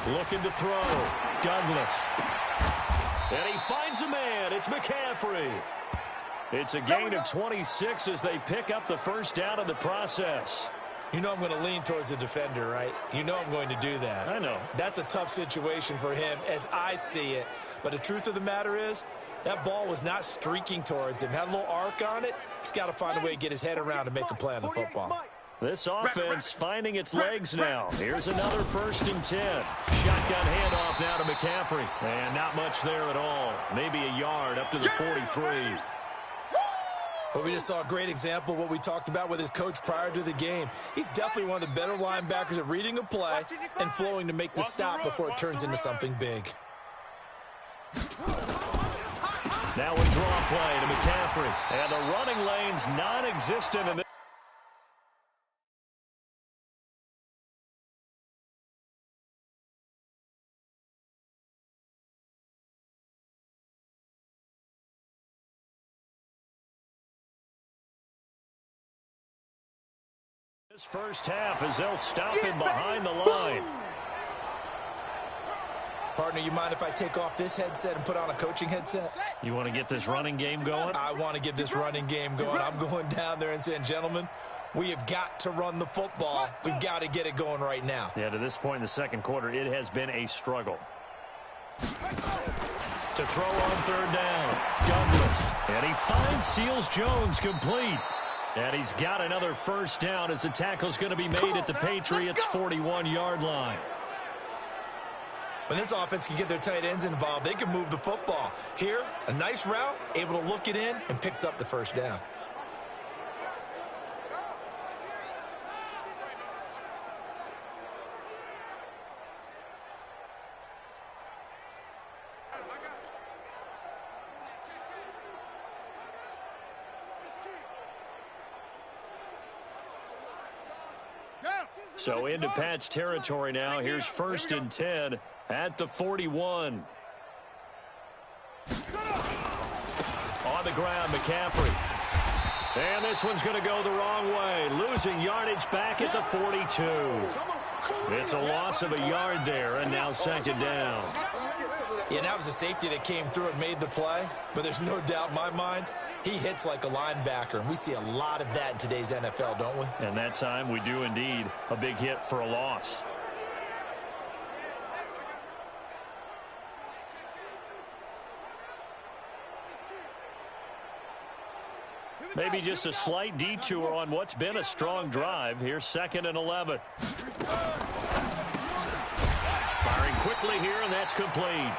Looking to throw. Douglas. And he finds a man. It's McCaffrey. It's a gain of 26 as they pick up the first down in the process. You know I'm going to lean towards the defender, right? You know I'm going to do that. I know. That's a tough situation for him as I see it. But the truth of the matter is, that ball was not streaking towards him. Had a little arc on it. He's got to find a way to get his head around and make a play on the football. This offense finding its legs now. Here's another 1st and 10. Shotgun handoff now to McCaffrey. And not much there at all. Maybe a yard up to the 43. Well, we just saw a great example of what we talked about with his coach prior to the game. He's definitely one of the better linebackers at reading a play and flowing to make the stop before it turns into something big. Now a draw play to McCaffrey. And the running lane's non-existent in this. This first half as they'll stop him behind the line. Partner, you mind if I take off this headset and put on a coaching headset? You want to get this running game going? I want to get this running game going. I'm going down there and saying, gentlemen, we have got to run the football. We've got to get it going right now. Yeah, to this point in the second quarter, it has been a struggle. To throw on 3rd down, Douglas. And he finds Seals-Jones complete. And he's got another first down as the tackle's going to be made at the Patriots' 41-yard line. When this offense can get their tight ends involved, they can move the football. Here, a nice route, able to look it in, and picks up the first down. So into Pat's territory now. Here's 1st and 10 at the 41. On the ground, McCaffrey. And this one's going to go the wrong way. Losing yardage back at the 42. It's a loss of a yard there, and now 2nd down. Yeah, that was a safety that came through and made the play. But there's no doubt in my mind, he hits like a linebacker, and we see a lot of that in today's NFL, don't we? And that time we do indeed. A big hit for a loss. Maybe just a slight detour on what's been a strong drive. Here's 2nd and 11. Firing quickly here, and that's complete.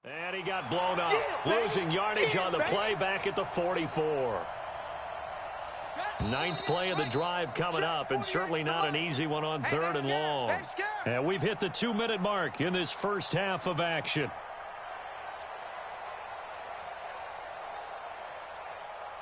And he got blown up, losing yardage on the play back at the 44. Ninth play of the drive coming up, and certainly not an easy one on 3rd and long. And we've hit the 2-minute mark in this first half of action.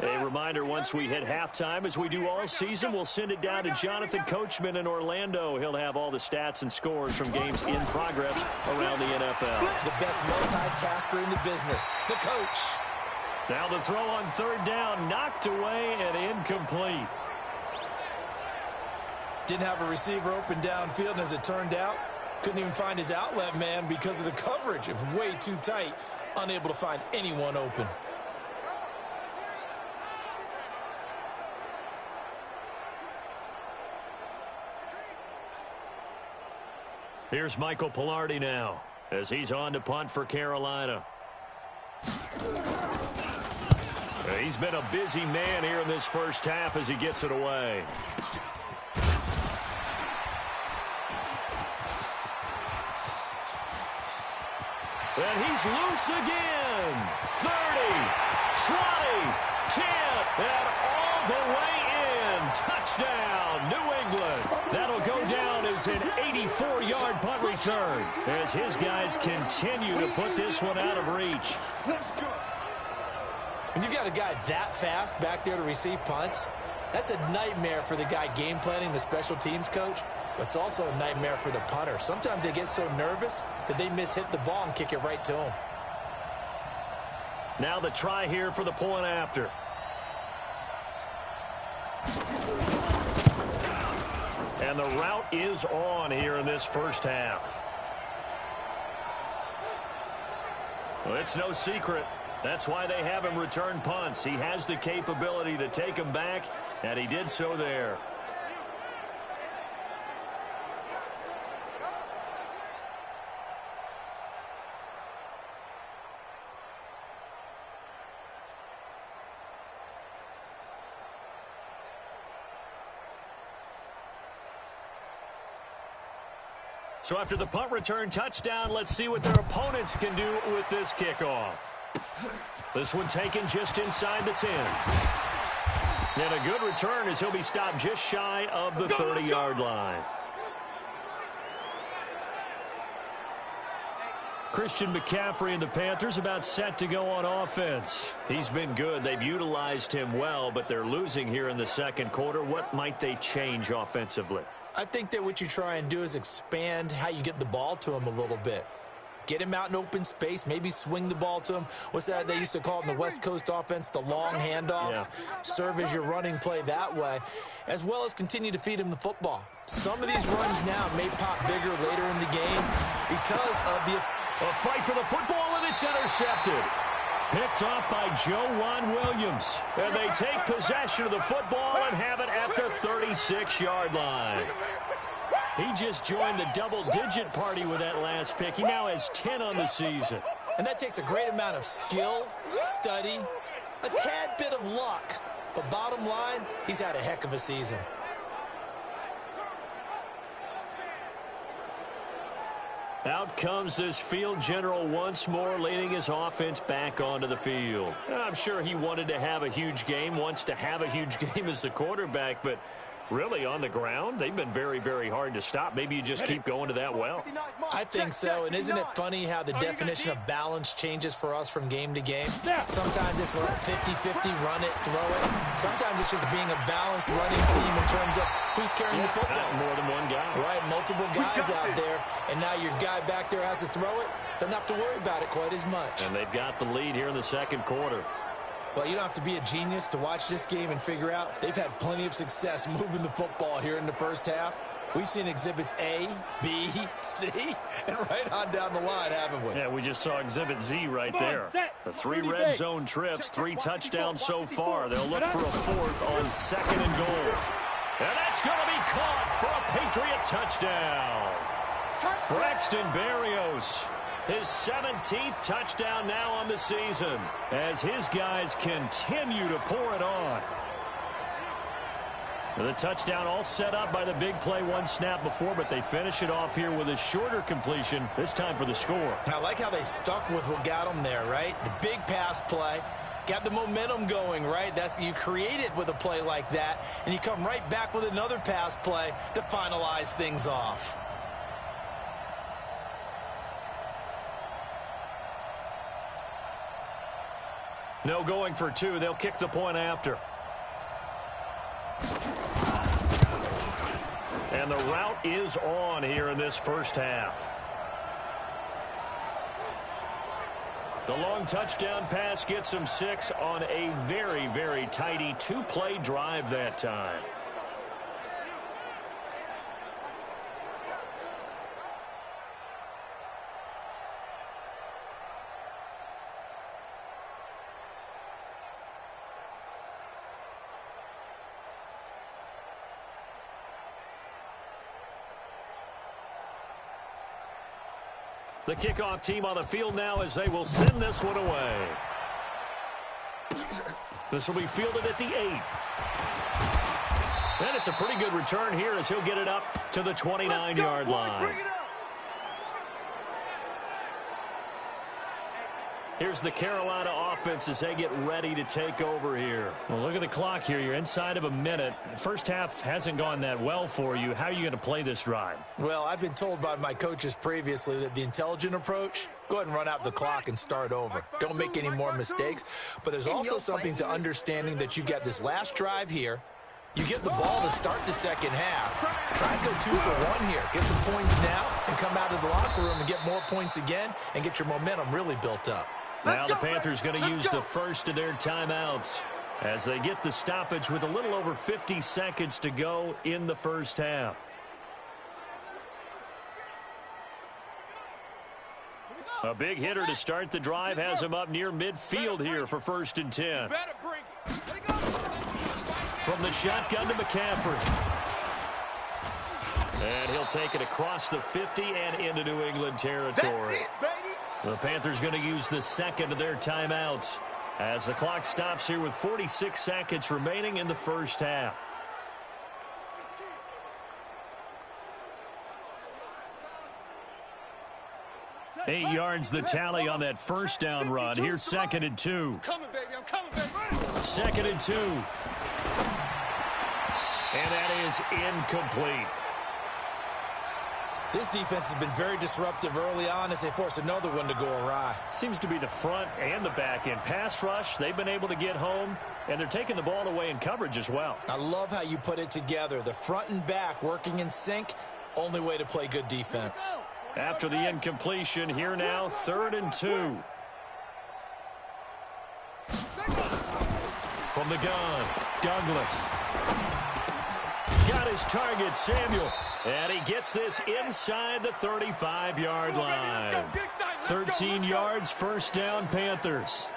A reminder, once we hit halftime, as we do all season, we'll send it down to Jonathan Coachman in Orlando. He'll have all the stats and scores from games in progress around the NFL. The best multitasker in the business, the coach. Now the throw on 3rd down, knocked away and incomplete. Didn't have a receiver open downfield, and as it turned out, couldn't even find his outlet man because of the coverage. It was way too tight, unable to find anyone open. Here's Michael Pilardi now as he's on to punt for Carolina. He's been a busy man here in this first half as he gets it away. And he's loose again. 30, 20, 10, and all the way in. Touchdown, New England. That'll go down as an 84-yard punt return as his guys continue to put this one out of reach. Let's go. When you've got a guy that fast back there to receive punts, that's a nightmare for the guy game planning, the special teams coach, but it's also a nightmare for the punter. Sometimes they get so nervous that they hit the ball and kick it right to him. Now the try here for the point after. And the route is on here in this first half. Well, it's no secret. That's why they have him return punts. He has the capability to take them back, and he did so there. So after the punt return touchdown, let's see what their opponents can do with this kickoff. This one taken just inside the 10. And a good return as he'll be stopped just shy of the 30-yard line. Christian McCaffrey and the Panthers about set to go on offense. He's been good. They've utilized him well, but they're losing here in the second quarter. What might they change offensively? I think that what you try and do is expand how you get the ball to him a little bit. Get him out in open space, maybe swing the ball to him. What's that they used to call it in the West Coast offense, the long handoff? Yeah. Serve as your running play that way, as well as continue to feed him the football. Some of these runs now may pop bigger later in the game because of the... A fight for the football, and it's intercepted. Picked off by Joejuan Williams. And they take possession of the football and have it at the 36-yard line. He just joined the double-digit party with that last pick. He now has 10 on the season. And that takes a great amount of skill, study, a tad bit of luck. But bottom line, he's had a heck of a season. Out comes this field general once more, leading his offense back onto the field. I'm sure he wanted to have a huge game, wants to have a huge game as the quarterback, but really on the ground, they've been very, very hard to stop. Maybe you just keep going to that well. I think so, and isn't it funny how the definition of balance changes for us from game to game? Sometimes it's 50-50, run it, throw it. Sometimes it's just being a balanced running team in terms of who's carrying the football. More than one guy. Right, multiple guys out there, and now your guy back there has to throw it. Doesn't have to worry about it quite as much. And they've got the lead here in the second quarter. Well, you don't have to be a genius to watch this game and figure out they've had plenty of success moving the football here in the first half. We've seen exhibits A, B, C, and right on down the line, haven't we? Yeah, we just saw exhibit Z right there. The 3 red zone trips, 3 touchdowns so far. They'll look for a 4th on 2nd and goal. And that's going to be caught for a Patriot touchdown. Braxton Berrios. His 17th touchdown now on the season as his guys continue to pour it on. The touchdown all set up by the big play, one snap before, but they finish it off here with a shorter completion, this time for the score. I like how they stuck with what got them there, right? The big pass play, Got the momentum going, right? You create it with a play like that, and you come right back with another pass play to finalize things off. No going for two. They'll kick the point after. And the route is on here in this first half. The long touchdown pass gets him 6 on a very, very tidy two-play drive that time. The kickoff team on the field now as they will send this one away. This will be fielded at the 8. And it's a pretty good return here as he'll get it up to the 29-yard line. Here's the Carolina offense as they get ready to take over here. Well, look at the clock here. You're inside of a minute. First half hasn't gone that well for you. How are you going to play this drive? Well, I've been told by my coaches previously that the intelligent approach, go ahead and run out the clock and start over. Don't make any more mistakes. But there's also something to understanding that you got this last drive here. You get the ball to start the second half. Try and go 2 for 1 here. Get some points now and come out of the locker room and get more points again and get your momentum really built up. Now the Panthers going to use the first of their timeouts as they get the stoppage with a little over 50 seconds to go in the first half. A big hitter to start the drive has him up near midfield here for 1st and 10. From the shotgun to McCaffrey. And he'll take it across the 50 and into New England territory. The Panthers going to use the second of their timeouts as the clock stops here with 46 seconds remaining in the first half. Eight yards the tally on that first down run. Here's 2nd and 2. Coming, baby. I'm coming, baby. 2nd and 2. And that is incomplete. This defense has been very disruptive early on as they force another one to go awry. Seems to be the front and the back end. Pass rush, they've been able to get home, and they're taking the ball away in coverage as well. I love how you put it together. The front and back working in sync, only way to play good defense. After the incompletion, here now, 3rd and 2. From the gun, Douglas. Got his target, Samuel. And he gets this inside the 35-yard line. 13 yards, first down, Panthers.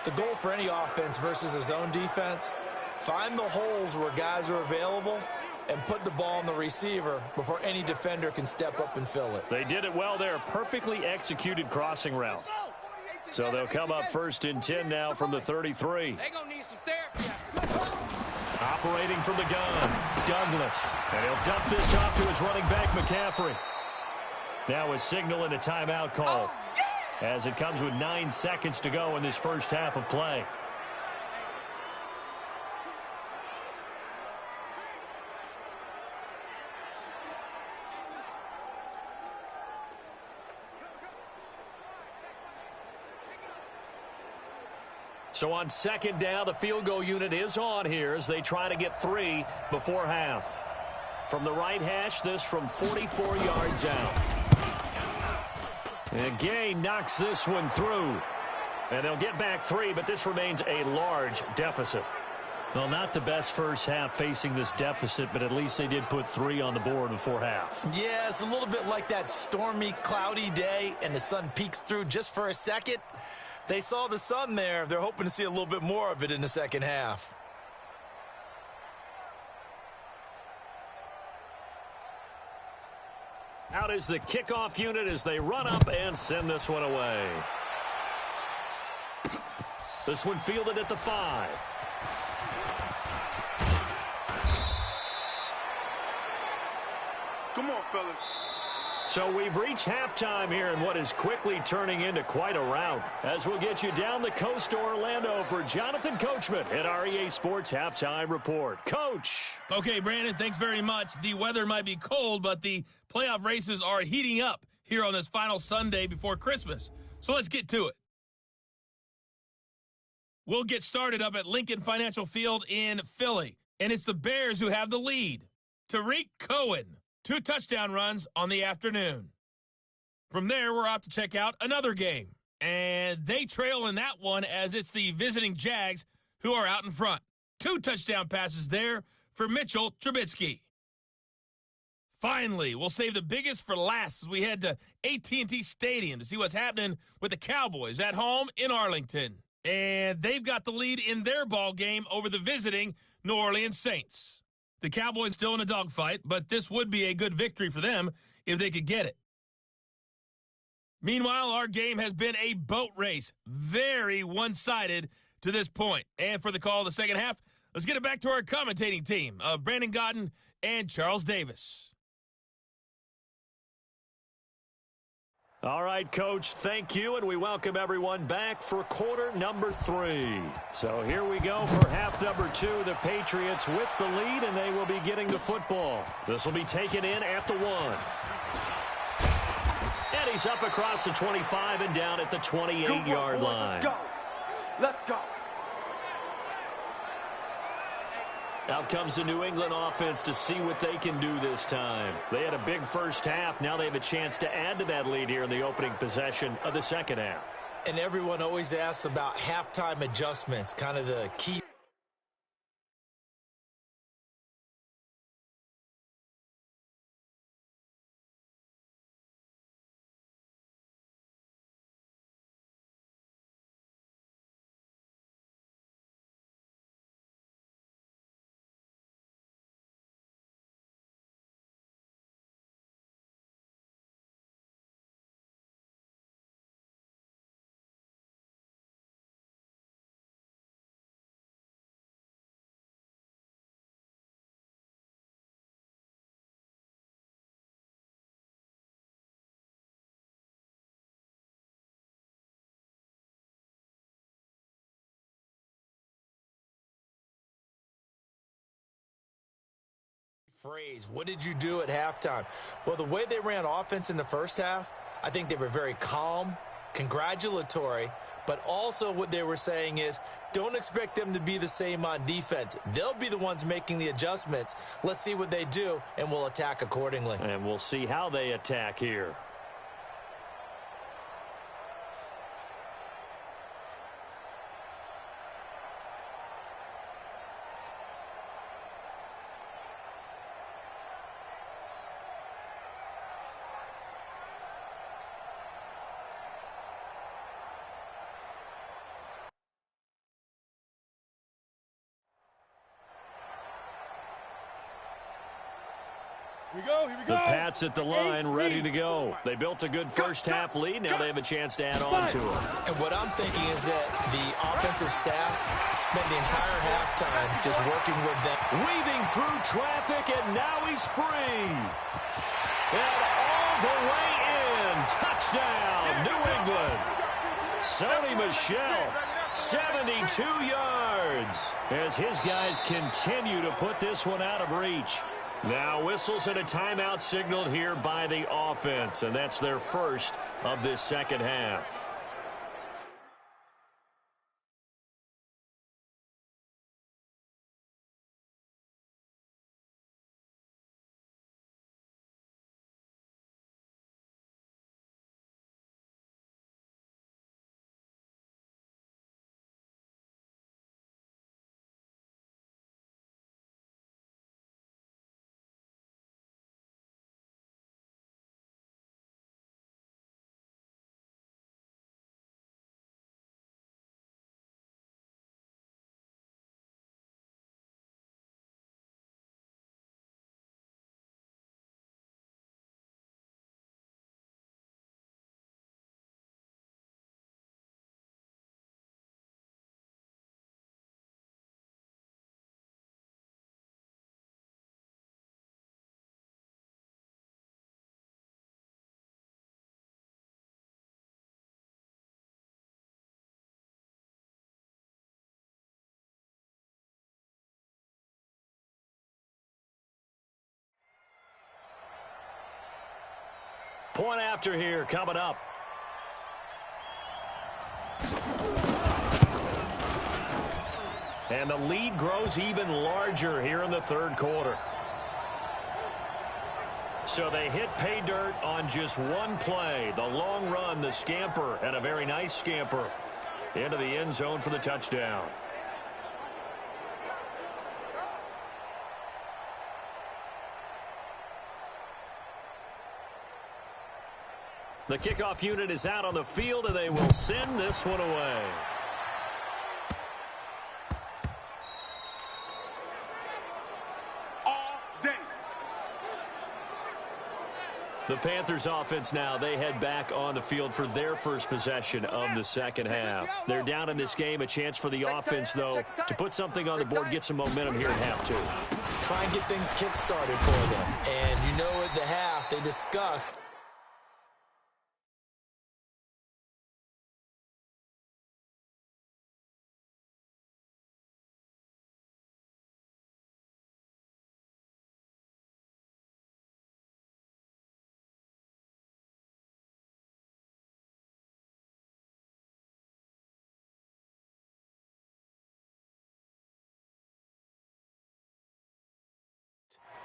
The goal for any offense versus a zone defense, find the holes where guys are available and put the ball on the receiver before any defender can step up and fill it. They did it well there. Perfectly executed crossing route. So they'll come up 1st and 10 now from the 33. They're going to need some therapy. Operating from the gun, Douglas. And he'll dump this off to his running back, McCaffrey. Now a signal and a timeout call as it comes with 9 seconds to go in this first half of play. So on 2nd down, the field goal unit is on here as they try to get 3 before half. From the right hash, this from 44 yards out. And Gay knocks this one through. And they'll get back 3, but this remains a large deficit. Well, not the best first half facing this deficit, but at least they did put 3 on the board before half. Yeah, it's a little bit like that stormy, cloudy day, and the sun peeks through just for a second. They saw the sun there. They're hoping to see a little bit more of it in the second half. Out is the kickoff unit as they run up and send this one away. This one fielded at the 5. Come on, fellas. So we've reached halftime here in what is quickly turning into quite a rout. As we'll get you down the coast to Orlando for Jonathan Coachman at our EA Sports Halftime Report. Coach. Okay, Brandon, thanks very much. The weather might be cold, but the playoff races are heating up here on this final Sunday before Christmas. So let's get to it. We'll get started up at Lincoln Financial Field in Philly, and it's the Bears who have the lead. Tariq Cohen, 2 touchdown runs on the afternoon. From there, we're off to check out another game, and they trail in that one as it's the visiting Jags who are out in front. 2 touchdown passes there for Mitchell Trubisky. Finally, we'll save the biggest for last as we head to AT&T Stadium to see what's happening with the Cowboys at home in Arlington. And they've got the lead in their ball game over the visiting New Orleans Saints. The Cowboys still in a dogfight, but this would be a good victory for them if they could get it. Meanwhile, our game has been a boat race, very one-sided to this point. And for the call of the second half, let's get it back to our commentating team of Brandon Godden and Charles Davis. All right, Coach, thank you, and we welcome everyone back for quarter number 3. So here we go for half number 2. The Patriots with the lead, and they will be getting the football. This will be taken in at the 1. And he's up across the 25 and down at the 28-yard line. Let's go. Let's go. Out comes the New England offense to see what they can do this time. They had a big first half. Now they have a chance to add to that lead here in the opening possession of the second half. And everyone always asks about halftime adjustments, kind of the key. Phrase, what did you do at halftime? Well, the way they ran offense in the first half, I think they were very calm, congratulatory, but also what they were saying is don't expect them to be the same on defense. They'll be the ones making the adjustments. Let's see what they do, and we'll attack accordingly. And we'll see how they attack here. The Pats at the line, ready to go. They built a good first half lead. Now they have a chance to add on to it. And what I'm thinking is that the offensive staff spent the entire halftime just working with them. Weaving through traffic, and now he's free. And all the way in. Touchdown, New England. Sony Michel, 72 yards. As his guys continue to put this one out of reach. Now whistles and a timeout signaled here by the offense, and that's their first of this second half. Point after here coming up. And the lead grows even larger here in the third quarter. So they hit pay dirt on just one play. The long run, the scamper, and a very nice scamper into the end zone for the touchdown. The kickoff unit is out on the field, and they will send this one away. All day. The Panthers offense now, they head back on the field for their first possession of the second half. They're down in this game. A chance for the offense, though, to put something on the board, get some momentum here at half two. Try and get things kick-started for them. And you know at the half, they discussed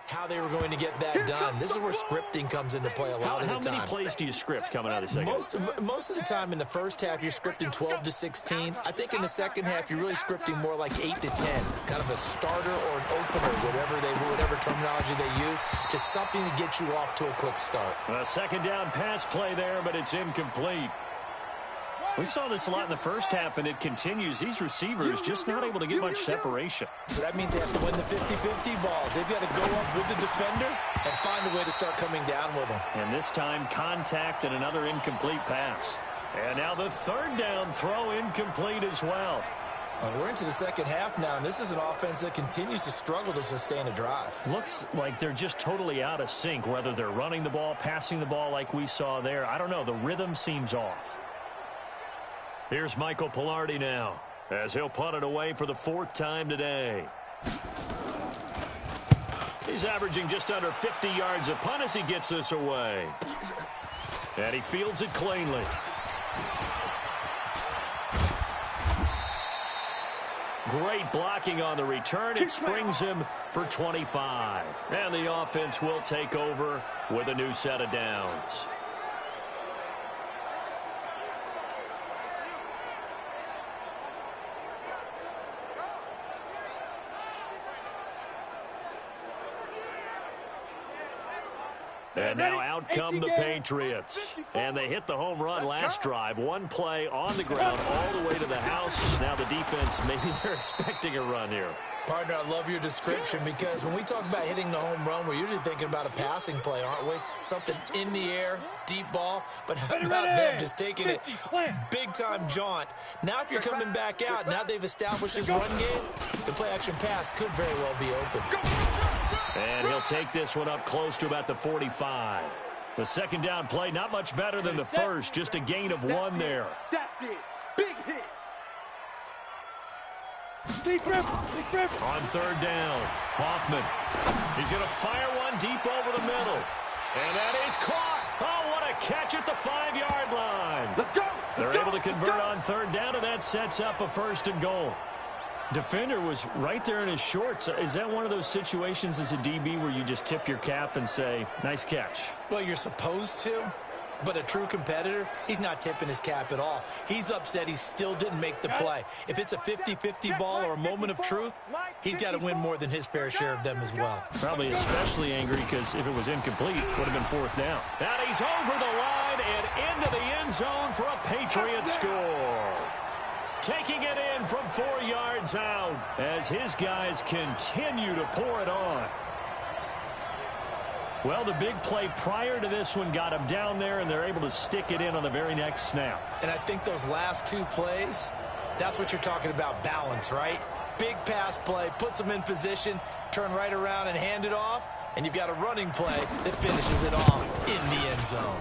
how they were going to get that done. This is where scripting comes into play a lot of the time. How many plays do you script coming out of the second? Most of the time in the first half, you're scripting 12 to 16. I think in the second half, you're really scripting more like 8 to 10. Kind of a starter or an opener, whatever terminology they use, just something to get you off to a quick start. A second down pass play there, but it's incomplete. We saw this a lot in the first half, and it continues. These receivers just not able to get much separation. So that means they have to win the 50-50 balls. They've got to go up with the defender and find a way to start coming down with them. And this time, contact and another incomplete pass. And now the third down throw incomplete as well. We're into the second half now, and this is an offense that continues to struggle to sustain a drive. Looks like they're just totally out of sync, whether they're running the ball, passing the ball like we saw there. I don't know. The rhythm seems off. Here's Michael Pilardi now, as he'll punt it away for the fourth time today. He's averaging just under 50 yards a punt as he gets this away. And he fields it cleanly. Great blocking on the return. It springs him for 25. And the offense will take over with a new set of downs. And now out come the Patriots. And they hit the home run last drive. One play on the ground all the way to the house. Now the defense, maybe they're expecting a run here. Partner, I love your description because when we talk about hitting the home run, we're usually thinking about a passing play, aren't we? Something in the air, deep ball. But how about them just taking it big-time jaunt? Now if you're coming back out, now they've established this run game, the play-action pass could very well be open. And he'll take this one up close to about the 45. The second down play, not much better than the first, just a gain of one there. That's it. Big hit. Deep rip. On third down, Hoffman. He's going to fire one deep over the middle. And that is caught. Oh, what a catch at the 5-yard line. Let's go. They're able to convert on third down, and that sets up a first and goal. Defender was right there in his shorts. Is that one of those situations as a DB where you just tip your cap and say, nice catch? Well, you're supposed to, but a true competitor, he's not tipping his cap at all. He's upset he still didn't make the play. If it's a 50-50 ball or a moment of truth, he's got to win more than his fair share of them as well. Probably especially angry because if it was incomplete, it would have been fourth down. And he's over the line and into the end zone for a Patriots score. Taking it in from 4 yards out as his guys continue to pour it on. Well, the big play prior to this one got him down there, and they're able to stick it in on the very next snap. And I think those last two plays, that's what you're talking about, balance, right? Big pass play, puts them in position, turn right around and hand it off, and you've got a running play that finishes it off in the end zone.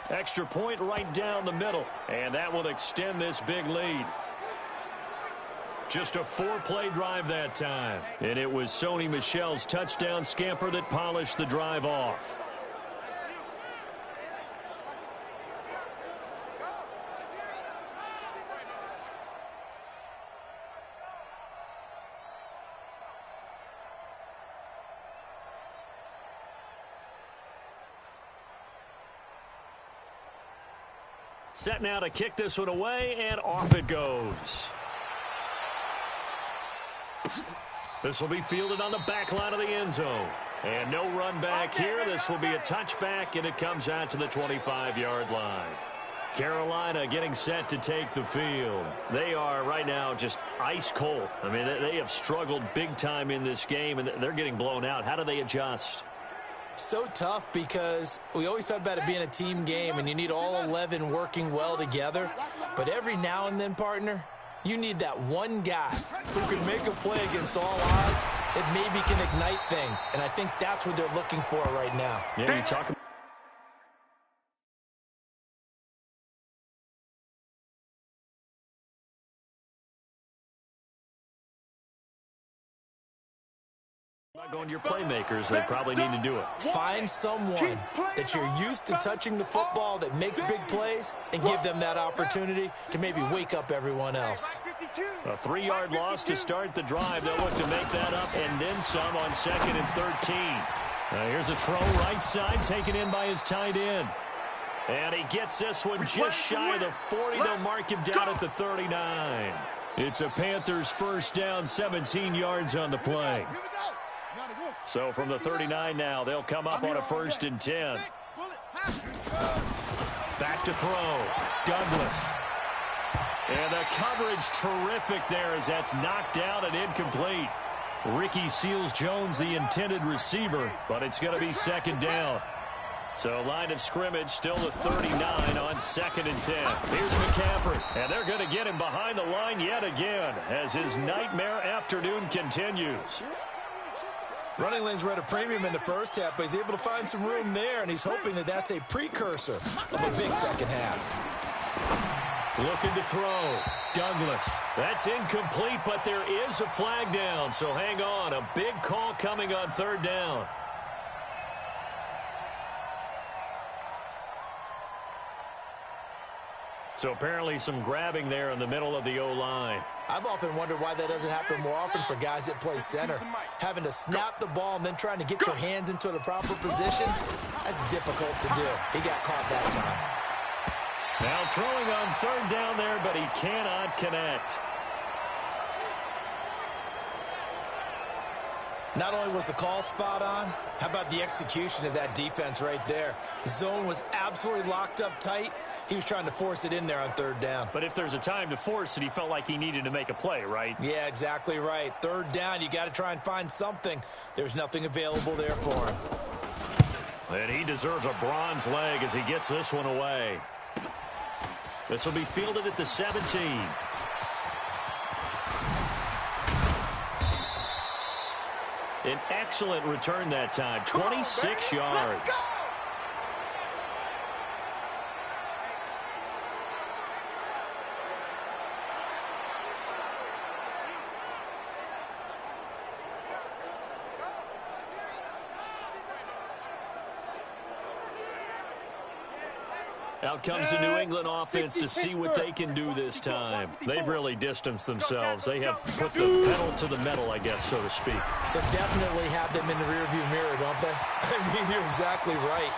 Extra point right down the middle, and that will extend this big lead. Just a 4-play drive that time. And it was Sony Michel's touchdown scamper that polished the drive off. Set now to kick this one away, and off it goes. This will be fielded on the back line of the end zone. And no run back here. This will be a touchback, and it comes out to the 25-yard line. Carolina getting set to take the field. They are right now just ice cold. I mean, they have struggled big time in this game, and they're getting blown out. How do they adjust? So tough because we always talk about it being a team game, and you need all 11 working well together. But every now and then, partner, you need that one guy who can make a play against all odds that maybe can ignite things. And I think that's what they're looking for right now. Yeah, you're talking going to your playmakers, they probably need to do it. Find someone that you're used to touching the football that makes big plays and give them that opportunity to maybe wake up everyone else. A 3-yard loss to start the drive. They'll look to make that up and then some on 2nd and 13. Here's a throw right side taken in by his tight end. And he gets this one just shy of the 40. They'll mark him down at the 39. It's a Panthers first down, 17 yards on the play. So from the 39 now, they'll come up on a 1st and 10. Back to throw. Douglas. And the coverage terrific there as that's knocked down and incomplete. Ricky Seals-Jones, the intended receiver, but it's going to be 2nd down. So line of scrimmage still the 39 on 2nd and 10. Here's McCaffrey, and they're going to get him behind the line yet again as his nightmare afternoon continues. Running lanes were at a premium in the first half, but he's able to find some room there, and he's hoping that that's a precursor of a big second half. Looking to throw. Douglas. That's incomplete, but there is a flag down, so hang on. A big call coming on 3rd down. So apparently some grabbing there in the middle of the O-line. I've often wondered why that doesn't happen more often for guys that play center. Having to snap the ball and then trying to get your hands into the proper position, that's difficult to do. He got caught that time. Now throwing on 3rd down there, but he cannot connect. Not only was the call spot on, how about the execution of that defense right there? The zone was absolutely locked up tight. He was trying to force it in there on 3rd down. But if there's a time to force it, he felt like he needed to make a play, right? Yeah, exactly right. 3rd down, you got to try and find something. There's nothing available there for him. And he deserves a bronze leg as he gets this one away. This will be fielded at the 17. An excellent return that time, 26 yards. Out comes the New England offense to see what they can do this time. They've really distanced themselves. They have put the pedal to the metal, I guess, so to speak. So definitely have them in the rearview mirror, don't they? I mean, you're exactly right.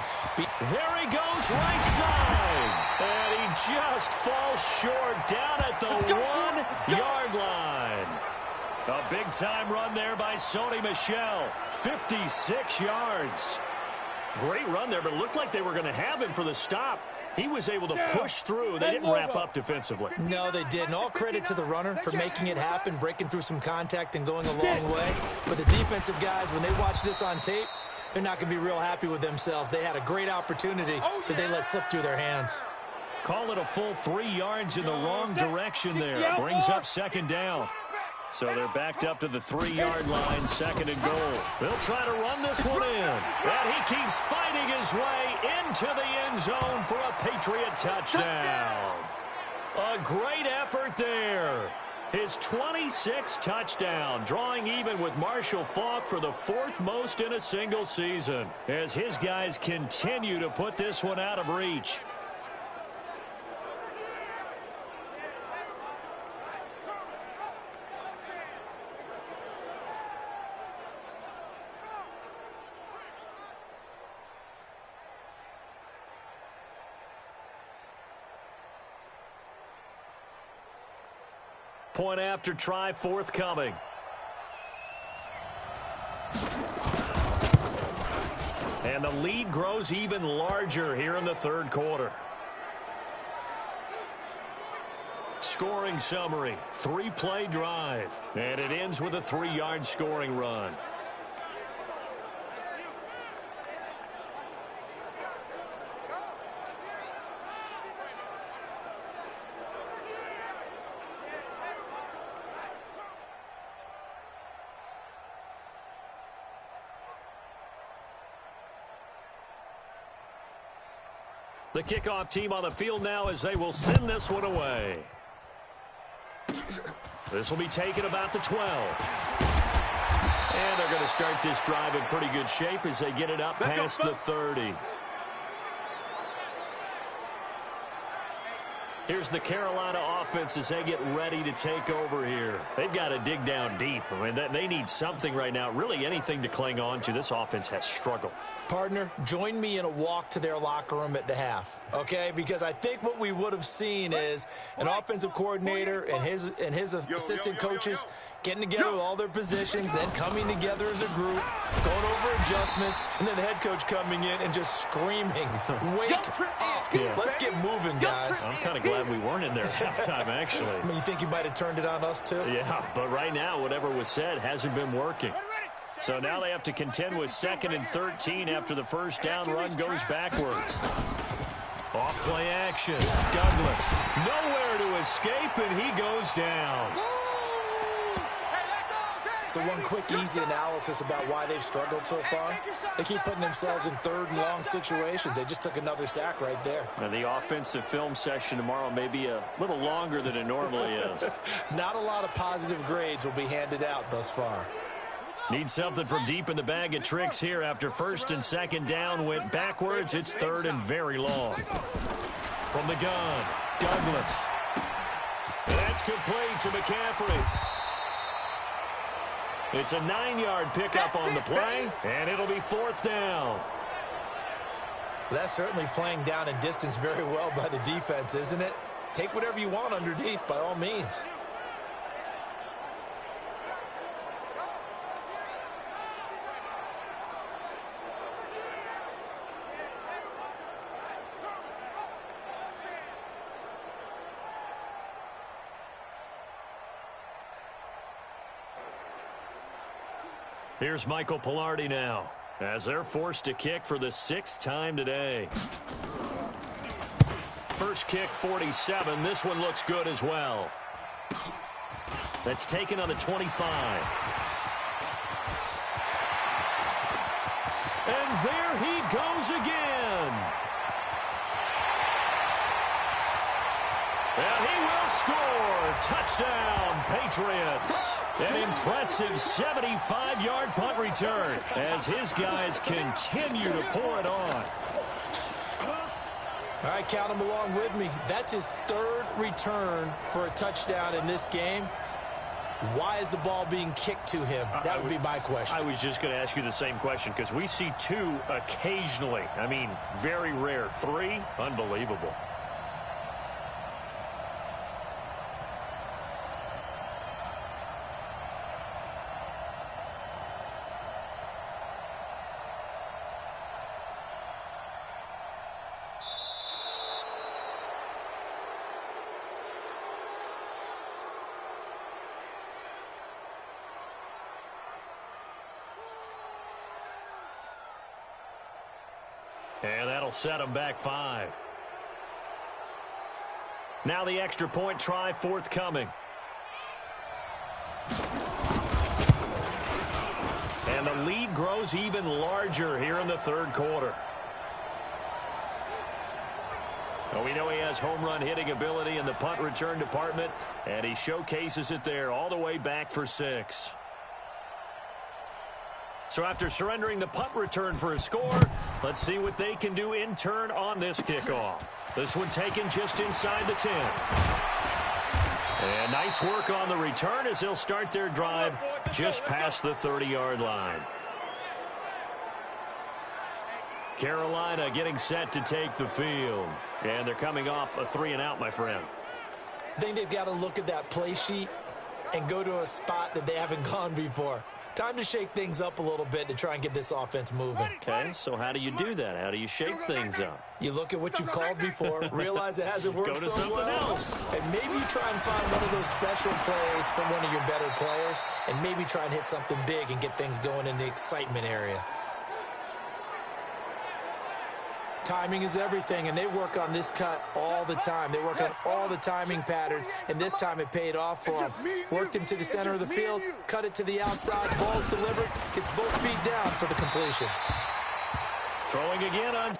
There he goes, right side. And he just falls short down at the 1-yard line. A big-time run there by Sony Michel. 56 yards. Great run there, but it looked like they were going to have him for the stop. He was able to push through. They didn't wrap up defensively. No, they didn't. All credit to the runner for making it happen, breaking through some contact and going a long way. But the defensive guys, when they watch this on tape, they're not going to be real happy with themselves. They had a great opportunity that they let slip through their hands. Call it a full 3 yards in the wrong direction there. Brings up 2nd down. So they're backed up to the 3-yard line, 2nd and goal. They'll try to run this one in. And he keeps fighting his way into the end zone for a Patriot touchdown. A great effort there. His 26th touchdown, drawing even with Marshall Faulk for the 4th most in a single season, as his guys continue to put this one out of reach. Point after try forthcoming. And the lead grows even larger here in the third quarter. Scoring summary, 3-play drive. And it ends with a 3-yard scoring run. The kickoff team on the field now as they will send this one away. This will be taken about the 12. And they're going to start this drive in pretty good shape as they get it up past the 30. Here's the Carolina offense as they get ready to take over here. They've got to dig down deep. I mean, they need something right now, really anything to cling on to. This offense has struggled. Partner, join me in a walk to their locker room at the half, okay? Because I think what we would have seen is an offensive coordinator and his assistant coaches getting together with all their positions, then coming together as a group, going over adjustments, and then the head coach coming in and just screaming, wake up. Yeah. Let's get moving, guys. I'm kind of glad we weren't in there at halftime, actually. I mean, you think you might have turned it on us, too? Yeah, but right now, whatever was said hasn't been working. So now they have to contend with 2nd and 13 after the first down run goes backwards. Off play action. Douglas nowhere to escape, and he goes down. So one quick, easy analysis about why they've struggled so far. They keep putting themselves in 3rd and long situations. They just took another sack right there. And the offensive film session tomorrow may be a little longer than it normally is. Not a lot of positive grades will be handed out thus far. Need something from deep in the bag of tricks here after 1st and 2nd down went backwards. It's 3rd and very long. From the gun, Douglas. That's complete to McCaffrey. It's a 9-yard pickup on the play, and it'll be 4th down. That's certainly playing down in distance very well by the defense, isn't it? Take whatever you want underneath, by all means. Here's Michael Pilardi now, as they're forced to kick for the 6th time today. First kick, 47. This one looks good as well. That's taken on the 25. And there he goes again. And he will score. Touchdown, Patriots. An impressive 75-yard punt return as his guys continue to pour it on. All right, count him along with me. That's his 3rd return for a touchdown in this game. Why is the ball being kicked to him? That would be my question. I was just going to ask you the same question because we see 2 occasionally. I mean, very rare. 3, unbelievable. And that'll set them back 5. Now the extra point try forthcoming. And the lead grows even larger here in the 3rd quarter. Well, we know he has home run hitting ability in the punt return department, and he showcases it there all the way back for 6. So after surrendering the punt return for a score, let's see what they can do in turn on this kickoff. This one taken just inside the 10. And nice work on the return as they'll start their drive just past the 30-yard line. Carolina getting set to take the field. And they're coming off a 3-and-out, my friend. I think they've got to look at that play sheet and go to a spot that they haven't gone before. Time to shake things up a little bit to try and get this offense moving. Okay, so how do you do that? How do you shake things up? You look at what you've called before, realize it hasn't worked Go to so something well, else. and maybe you try and find one of those special plays from one of your better players, and maybe try and hit something big and get things going in the excitement area. Timing is everything, and they work on this cut all the time. They work on all the timing patterns, and this time it paid off for them. Worked him to the center of the field, cut it to the outside, ball's delivered, gets both feet down for the completion. Throwing again on.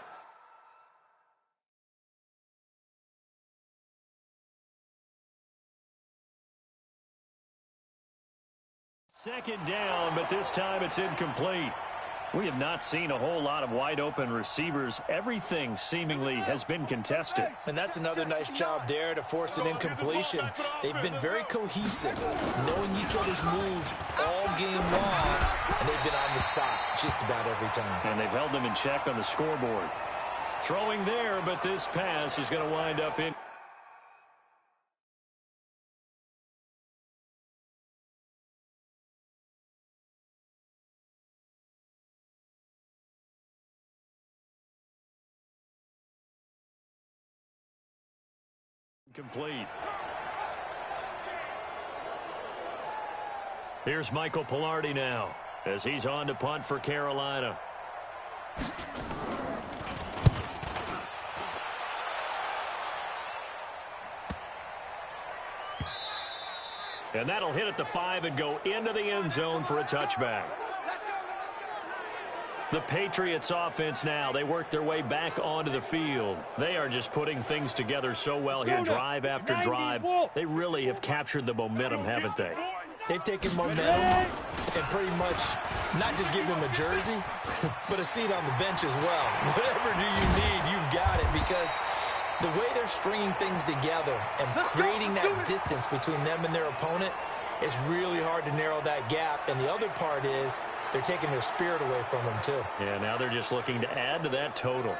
Second down, but this time it's incomplete. We have not seen a whole lot of wide-open receivers. Everything seemingly has been contested. And that's another nice job there to force an incompletion. They've been very cohesive, knowing each other's moves all game long, and they've been on the spot just about every time. And they've held them in check on the scoreboard. Throwing there, but this pass is going to wind up in. Complete. Here's Michael Pilardi now as he's on to punt for Carolina. And that'll hit at the 5 and go into the end zone for a touchback. The Patriots offense now, they work their way back onto the field. They are just putting things together so well here, drive after drive. They really have captured the momentum, haven't they? They've taken momentum and pretty much not just give him a jersey, but a seat on the bench as well. Whatever do you need, you've got it, because the way they're stringing things together and creating that distance between them and their opponent, it's really hard to narrow that gap. And the other part is they're taking their spirit away from them, too. Yeah, now they're just looking to add to that total.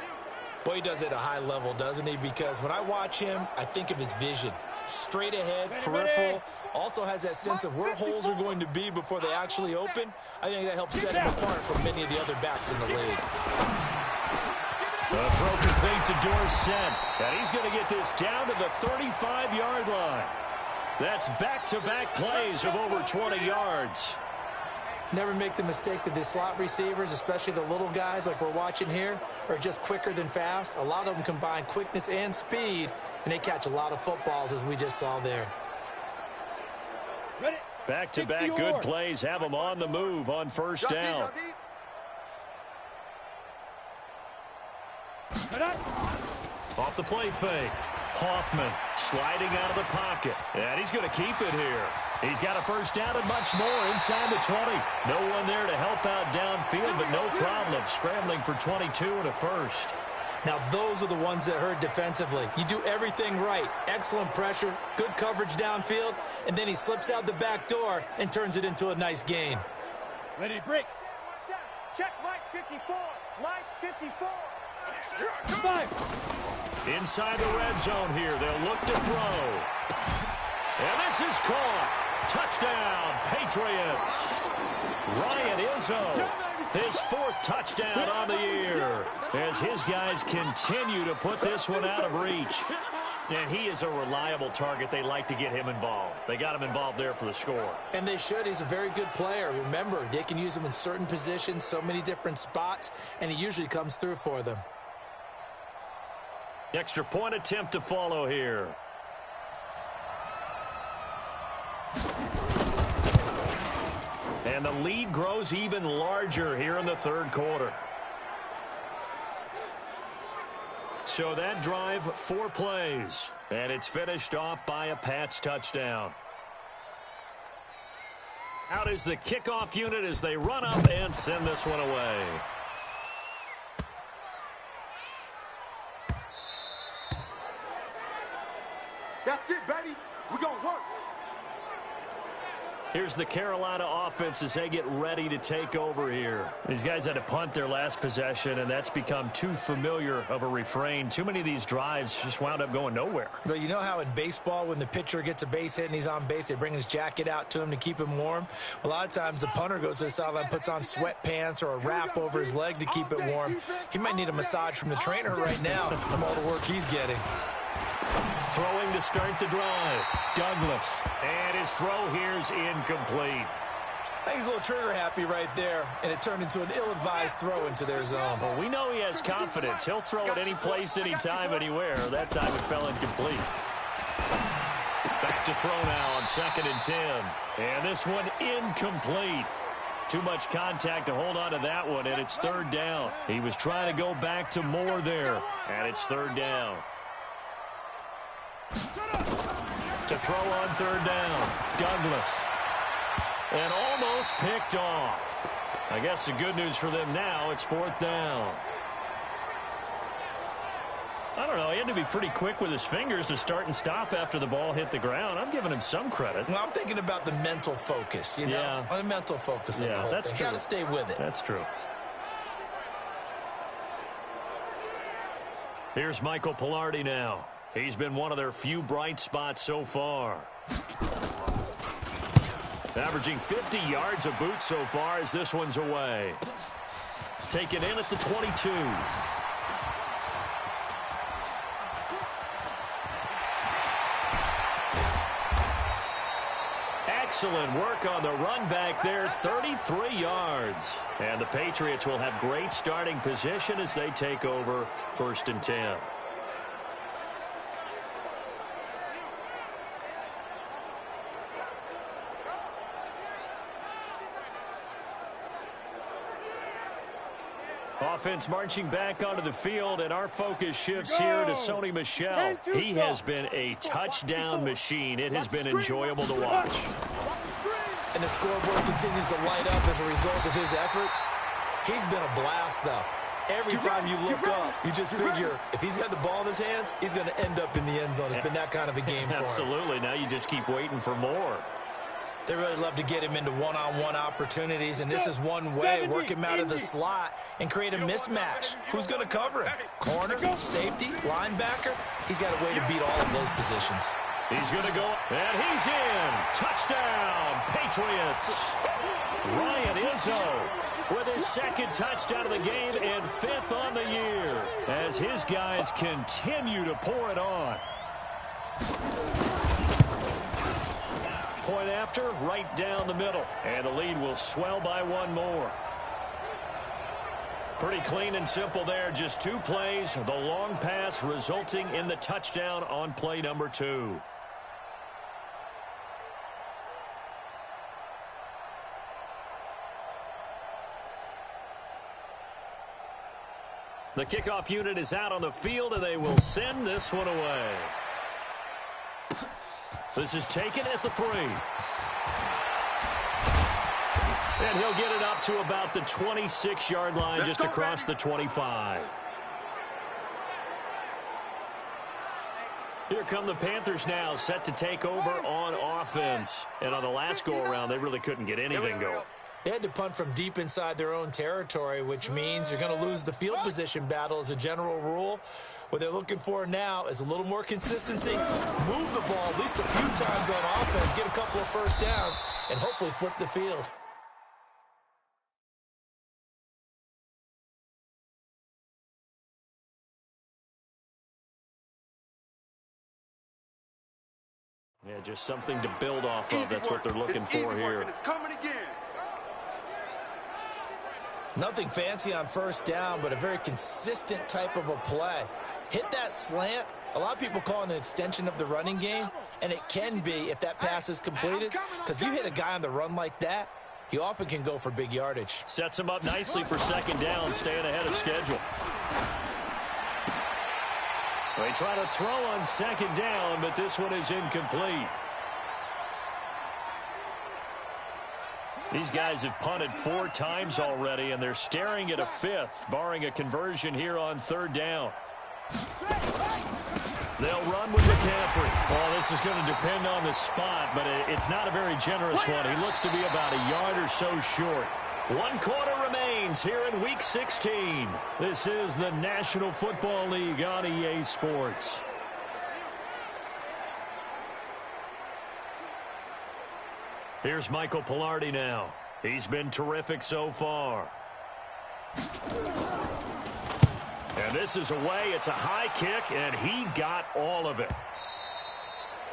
Boy, he does it at a high level, doesn't he? Because when I watch him, I think of his vision. Straight ahead, peripheral, also has that sense of where holes are going to be before they actually open. I think that helps set him apart from many of the other backs in the league. The throw complete to Dorsett, and he's going to get this down to the 35-yard line. That's back-to-back plays of over 20 yards. Never make the mistake that the slot receivers, especially the little guys like we're watching here, are just quicker than fast. A lot of them combine quickness and speed, and they catch a lot of footballs, as we just saw there. Back-to-back good plays have them on the move on first down. Off the play fake. Hoffman sliding out of the pocket. And he's going to keep it here. He's got a first down and much more inside the 20. No one there to help out downfield, but no problem scrambling for 22 and a first. Now, those are the ones that hurt defensively. You do everything right. Excellent pressure, good coverage downfield, and then he slips out the back door and turns it into a nice gain. Ready to break. Check Mike 54. Mike 54. Inside the red zone here. They'll look to throw. And this is caught. Touchdown, Patriots. Ryan Izzo, his fourth touchdown on the year, as his guys continue to put this one out of reach. And he is a reliable target. They like to get him involved. They got him involved there for the score. And they should. He's a very good player. Remember, they can use him in certain positions, so many different spots, and he usually comes through for them. Extra point attempt to follow here. And the lead grows even larger here in the third quarter. So that drive, 4 plays, and it's finished off by a Pats touchdown. Out is the kickoff unit as they run up and send this one away. That's it, baby. We're going to work. Here's the Carolina offense as they get ready to take over here. These guys had to punt their last possession, and that's become too familiar of a refrain. Too many of these drives just wound up going nowhere. But you know how in baseball, when the pitcher gets a base hit and he's on base, they bring his jacket out to him to keep him warm? A lot of times the punter goes to the sideline, puts on sweatpants or a wrap over his leg to keep it warm. He might need a massage from the trainer right now from all the work he's getting. Throwing to start the drive. Douglas. And his throw here's incomplete. I think he's a little trigger happy right there, and it turned into an ill-advised throw into their zone. Well, we know he has confidence. He'll throw it any place, anytime, anywhere. That time it fell incomplete. Back to throw now on 2nd and 10. And this one incomplete. Too much contact to hold on to that one, and it's 3rd down. He was trying to go back to more there, and it's 3rd down. To throw on 3rd down, Douglas. And almost picked off. I guess the good news for them now, it's 4th down. I don't know, he had to be pretty quick with his fingers to start and stop after the ball hit the ground. I'm giving him some credit. Well, I'm thinking about the mental focus, you know? Yeah. The mental focus of the whole that's thing. true. Got to stay with it. That's true. Here's Michael Pilardi now. He's been one of their few bright spots so far. Averaging 50 yards a boot so far as this one's away. Taken in at the 22. Excellent work on the run back there, 33 yards. And the Patriots will have great starting position as they take over 1st and 10. Offense marching back onto the field, and our focus shifts here to Sony Michel. He has been a touchdown machine. It has been enjoyable to watch. And the scoreboard continues to light up as a result of his efforts. He's been a blast, though. Every time you look up, you just figure if he's got the ball in his hands, he's going to end up in the end zone. It's been that kind of a game for him. Absolutely. Now you just keep waiting for more. They really love to get him into one-on-one opportunities, and this is one way, work him out of the slot and create a mismatch. Who's going to cover him? Corner, safety, linebacker? He's got a way to beat all of those positions. He's going to go, and he's in. Touchdown, Patriots. Ryan Izzo with his 2nd touchdown of the game and 5th on the year as his guys continue to pour it on. Point after, right down the middle. And the lead will swell by one more. Pretty clean and simple there. Just 2 plays. The long pass resulting in the touchdown on play number 2. The kickoff unit is out on the field, and they will send this one away. This is taken at the 3. And he'll get it up to about the 26-yard line, just across the 25. Here come the Panthers now, set to take over on offense. And on the last go-around, they really couldn't get anything going. They had to punt from deep inside their own territory, which means you're going to lose the field position battle as a general rule. What they're looking for now is a little more consistency, move the ball at least a few times on offense, get a couple of first downs, and hopefully flip the field. Yeah, just something to build off of. That's what they're looking for here. Nothing fancy on first down, but a very consistent type of a play. Hit that slant. A lot of people call it an extension of the running game, and it can be if that pass is completed, because you hit a guy on the run like that, he often can go for big yardage. Sets him up nicely for 2nd down, staying ahead of schedule. They try to throw on 2nd down, but this one is incomplete. These guys have punted 4 times already, and they're staring at a 5th, barring a conversion here on 3rd down. They'll run with McCaffrey. Well, this is going to depend on the spot, but it's not a very generous one. He looks to be about a yard or so short. 1 quarter remains here in Week 16. This is the National Football League on EA Sports. Here's Michael Pilardi now. He's been terrific so far. And this is away. It's a high kick, and he got all of it.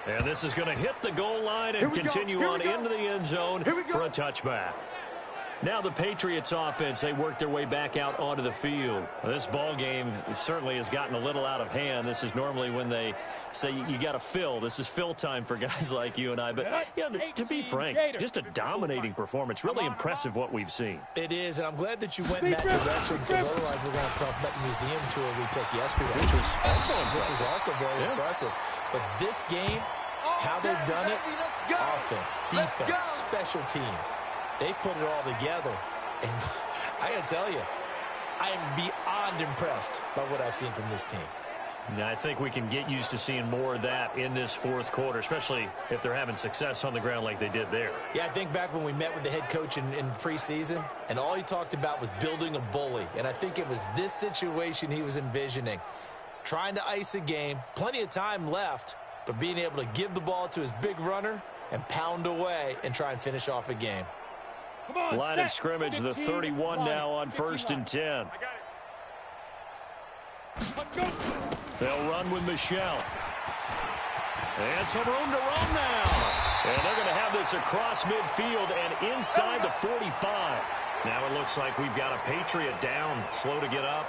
And this is going to hit the goal line and continue on into the end zone for a touchback. Now the Patriots offense, they work their way back out onto the field. This ball game certainly has gotten a little out of hand. This is normally when they say you got to fill. This is fill time for guys like you and I. But yeah, to be frank, just a dominating performance. Really impressive what we've seen. It is, and I'm glad that you went in that direction because otherwise we're going to have to talk about the museum tour we took yesterday. Which was also very impressive. But this game, how they've done it, offense, defense, special teams. They put it all together, and I got to tell you, I am beyond impressed by what I've seen from this team. Now, I think we can get used to seeing more of that in this fourth quarter, especially if they're having success on the ground like they did there. Yeah, I think back when we met with the head coach in preseason, and all he talked about was building a bully, and I think it was this situation he was envisioning. Trying to ice a game, plenty of time left, but being able to give the ball to his big runner and pound away and try and finish off a game. Line of scrimmage, the 31 now on 1st and 10. They'll run with Michelle. And some room to run now. And they're going to have this across midfield and inside the 45. Now it looks like we've got a Patriot down, slow to get up.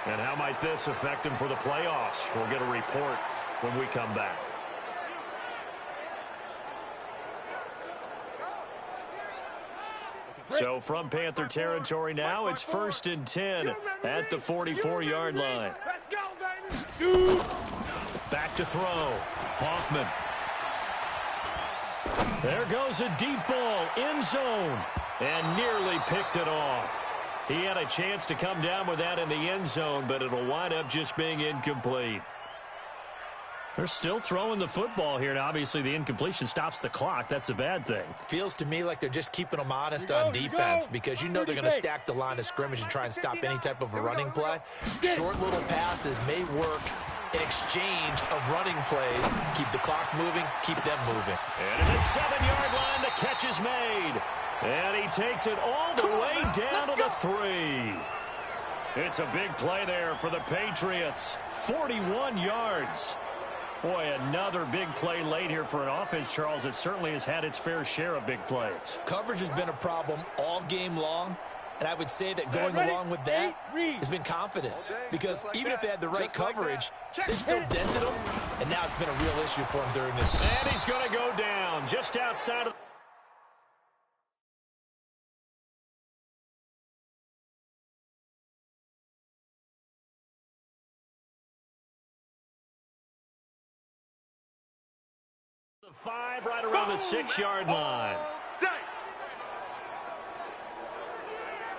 And how might this affect him for the playoffs? We'll get a report when we come back. So from Panther territory now, it's 1st and 10 at the 44-yard line. Let's go, baby. Back to throw. Hoffman. There goes a deep ball, end zone, and nearly picked it off. He had a chance to come down with that in the end zone, but it'll wind up just being incomplete. They're still throwing the football here, and obviously the incompletion stops the clock. That's the bad thing. Feels to me like they're just keeping them honest on defense because you know they're going to stack the line of scrimmage and try and stop any type of a running play. Short little passes may work in exchange of running plays. Keep the clock moving, keep them moving. And at the 7-yard line, the catch is made. And he takes it all the way down to the 3. It's a big play there for the Patriots. 41 yards. Boy, another big play late here for an offense, Charles. It certainly has had its fair share of big plays. Coverage has been a problem all game long, and I would say that going along with that has been confidence. Because even if they had the right coverage, they still dented them, and now it's been a real issue for them during this. And he's going to go down just outside of the 5, right around the 6-yard line.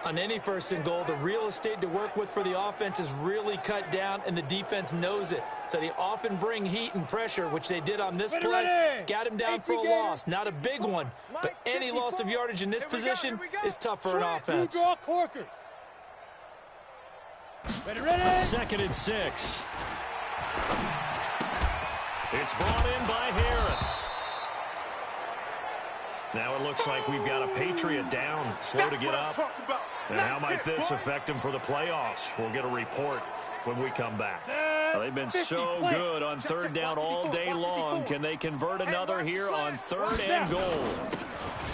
On any 1st and goal, the real estate to work with for the offense is really cut down, and the defense knows it. So they often bring heat and pressure, which they did on this play. Got him down for a loss. Not a big one, but any loss of yardage in this position is tough for an offense. 2nd and 6. It's brought in by Harris. Now it looks like we've got a Patriot down, slow to get up. And how might this affect him for the playoffs? We'll get a report when we come back. Well, they've been so good on 3rd down all day long. Can they convert another here on 3rd and goal?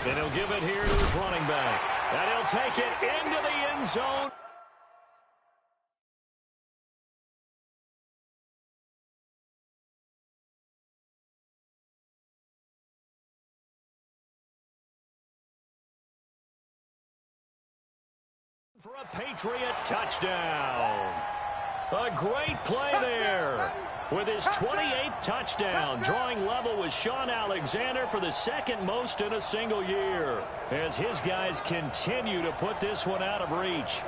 And he'll give it here to his running back. And he'll take it into the end zone. For a Patriot touchdown. A great play there with his 28th touchdown, drawing level with Sean Alexander for the 2nd most in a single year as his guys continue to put this one out of reach.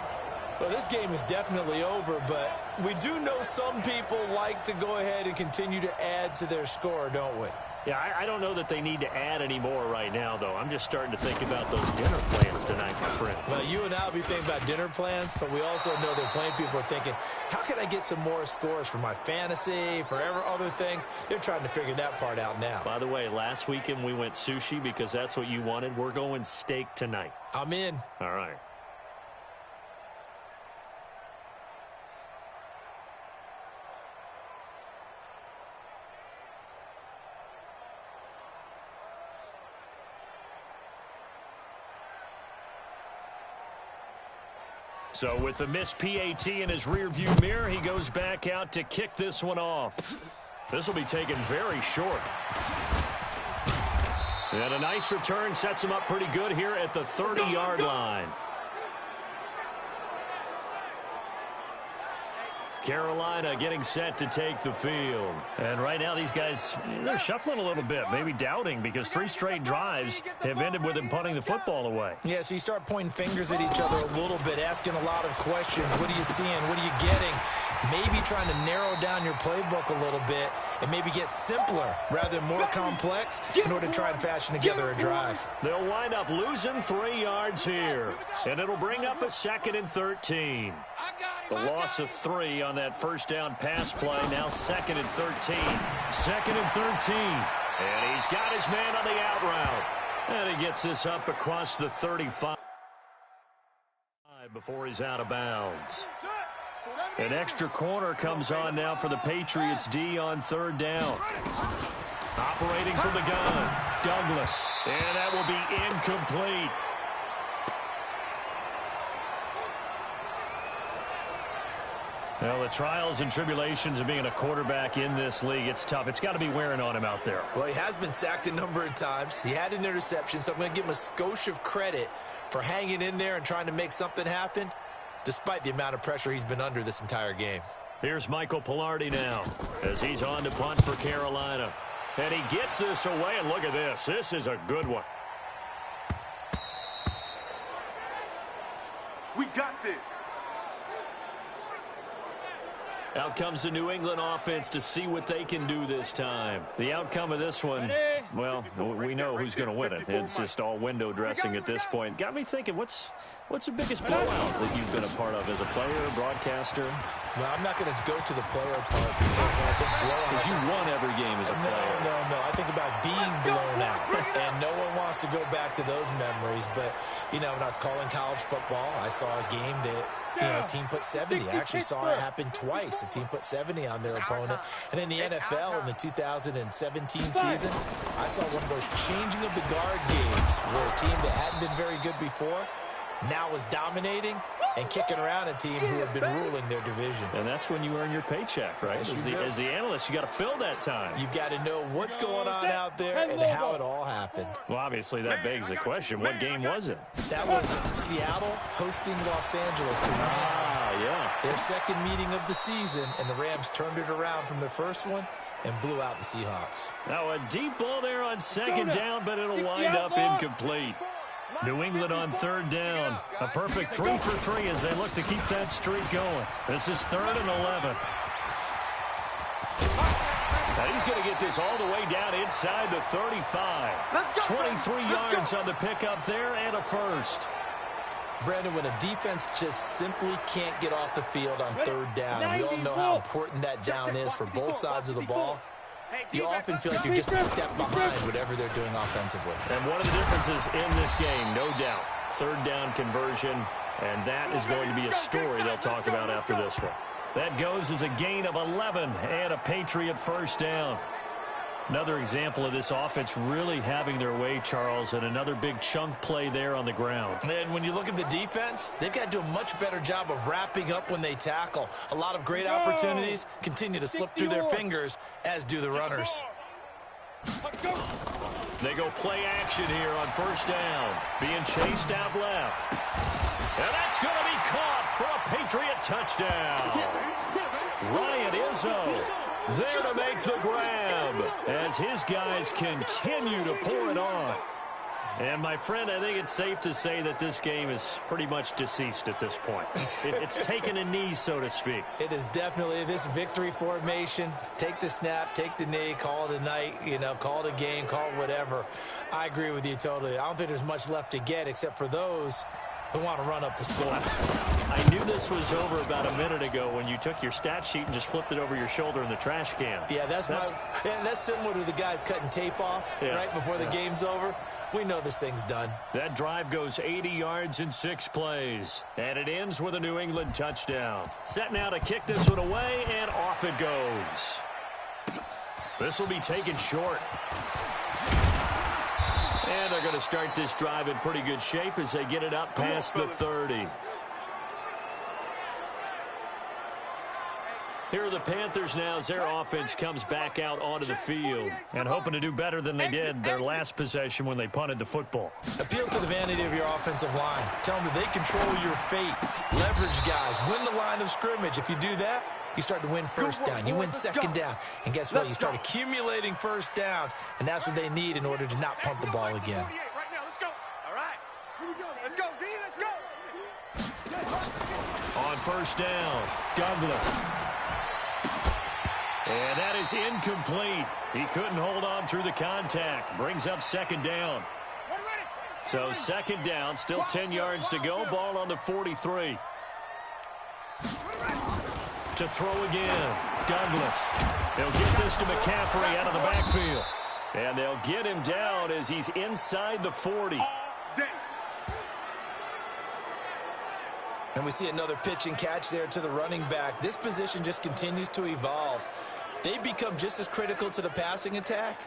Well, this game is definitely over, but we do know some people like to go ahead and continue to add to their score, don't we? Yeah, I don't know that they need to add any more right now, though. I'm just starting to think about those dinner plans tonight, my friend. Well, you and I will be thinking about dinner plans, but we also know that plenty of people are thinking, how can I get some more scores for my fantasy, for other things? They're trying to figure that part out now. By the way, last weekend we went sushi because that's what you wanted. We're going steak tonight. I'm in. All right. So with the missed PAT in his rearview mirror, he goes back out to kick this one off. This will be taken very short. And a nice return sets him up pretty good here at the 30-yard line. Carolina getting set to take the field. And right now these guys, they're shuffling a little bit, maybe doubting, because 3 straight drives have ended with them punting the football away. Yeah, so you start pointing fingers at each other a little bit, asking a lot of questions. What are you seeing? What are you getting? Maybe trying to narrow down your playbook a little bit and maybe get simpler rather than more complex in order to try and fashion together a drive. They'll wind up losing 3 yards here, and it'll bring up a 2nd and 13. The loss of 3 on that first down pass play. Now 2nd and 13. 2nd and 13. And he's got his man on the out route. And he gets this up across the 35 before he's out of bounds. An extra corner comes on now for the Patriots D on 3rd down. Operating from the gun, Douglas. And that will be incomplete. Well, the trials and tribulations of being a quarterback in this league, it's tough. It's got to be wearing on him out there. Well, he has been sacked a number of times. He had an interception, so I'm going to give him a skosh of credit for hanging in there and trying to make something happen, despite the amount of pressure he's been under this entire game. Here's Michael Pilardi now as he's on to punt for Carolina. And he gets this away, and look at this. This is a good one. We got this. Out comes the New England offense to see what they can do this time. The outcome of this one, well, we know who's going to win it. It's just all window dressing at this point. Got me thinking, what's the biggest blowout that you've been a part of as a player, broadcaster? Well, I'm not going to go to the player part because when I think blowout... Because you won every game as a player. No. I think about being blown out. And no one wants to go back to those memories. But, you know, when I was calling college football, I saw a game that... a team put 70. I actually saw it happen twice. A team put 70 on their opponent. And in the NFL in the 2017 season, I saw one of those changing of the guard games where a team that hadn't been very good before now was dominating and kicking around a team who had been ruling their division. And that's when you earn your paycheck, right? As the analyst, you got to fill that time. You've got to know what's going on out there and how it all happened. Well, obviously, that begs the question, what game was it? That was Seattle hosting Los Angeles. The Rams. Yeah. Their second meeting of the season, and the Rams turned it around from their first one and blew out the Seahawks. Now a deep ball there on 2nd down, but it'll wind up incomplete. New England on 3rd down. A perfect 3 for 3 as they look to keep that streak going. This is 3rd and 11. Now he's going to get this all the way down inside the 35. 23 yards on the pickup there and a first. Brandon, when a defense just simply can't get off the field on 3rd down, and we all know how important that down is for both sides of the ball, you often feel like you're just a step behind whatever they're doing offensively. And one of the differences in this game, no doubt, 3rd down conversion, and that is going to be a story they'll talk about after this one. That goes as a gain of 11 and a Patriot first down. Another example of this offense really having their way, Charles, and another big chunk play there on the ground. And when you look at the defense, they've got to do a much better job of wrapping up when they tackle. A lot of great opportunities continue to slip through their fingers, as do the runners. They go play action here on 1st down, being chased out left. And that's going to be caught for a Patriot touchdown. Ryan Izzo there to make the grab as his guys continue to pour it on. And, my friend, I think it's safe to say that this game is pretty much deceased at this point. It's taken a knee, so to speak. It is definitely this victory formation. Take the snap, take the knee, call it a night, call it a game, call it whatever. I agree with you totally. I don't think there's much left to get except for those who want to run up the score. I knew this was over about a minute ago when you took your stat sheet and just flipped it over your shoulder in the trash can. Yeah, that's similar to the guys cutting tape off right before the game's over. We know this thing's done. That drive goes 80 yards in 6 plays. And it ends with a New England touchdown. Set now to kick this one away, and off it goes. This will be taken short. And they're going to start this drive in pretty good shape as they get it up past the 30. Here are the Panthers now as their offense comes back out onto the field and hoping to do better than they did their last possession when they punted the football. Appeal to the vanity of your offensive line. Tell them that they control your fate. Leverage guys. Win the line of scrimmage. If you do that, you start to win first down. You win second down. And guess what? You start accumulating first downs, and that's what they need in order to not punt the ball again. Right now, let's go. All right. Here we go. Let's go, D. Let's go. On first down, Douglas. And that is incomplete. He couldn't hold on through the contact. Brings up second down. So second down, still 10 yards to go. Ball on the 43. To throw again, Douglas. They'll get this to McCaffrey out of the backfield. And they'll get him down as he's inside the 40. And we see another pitch and catch there to the running back. This position just continues to evolve. They become just as critical to the passing attack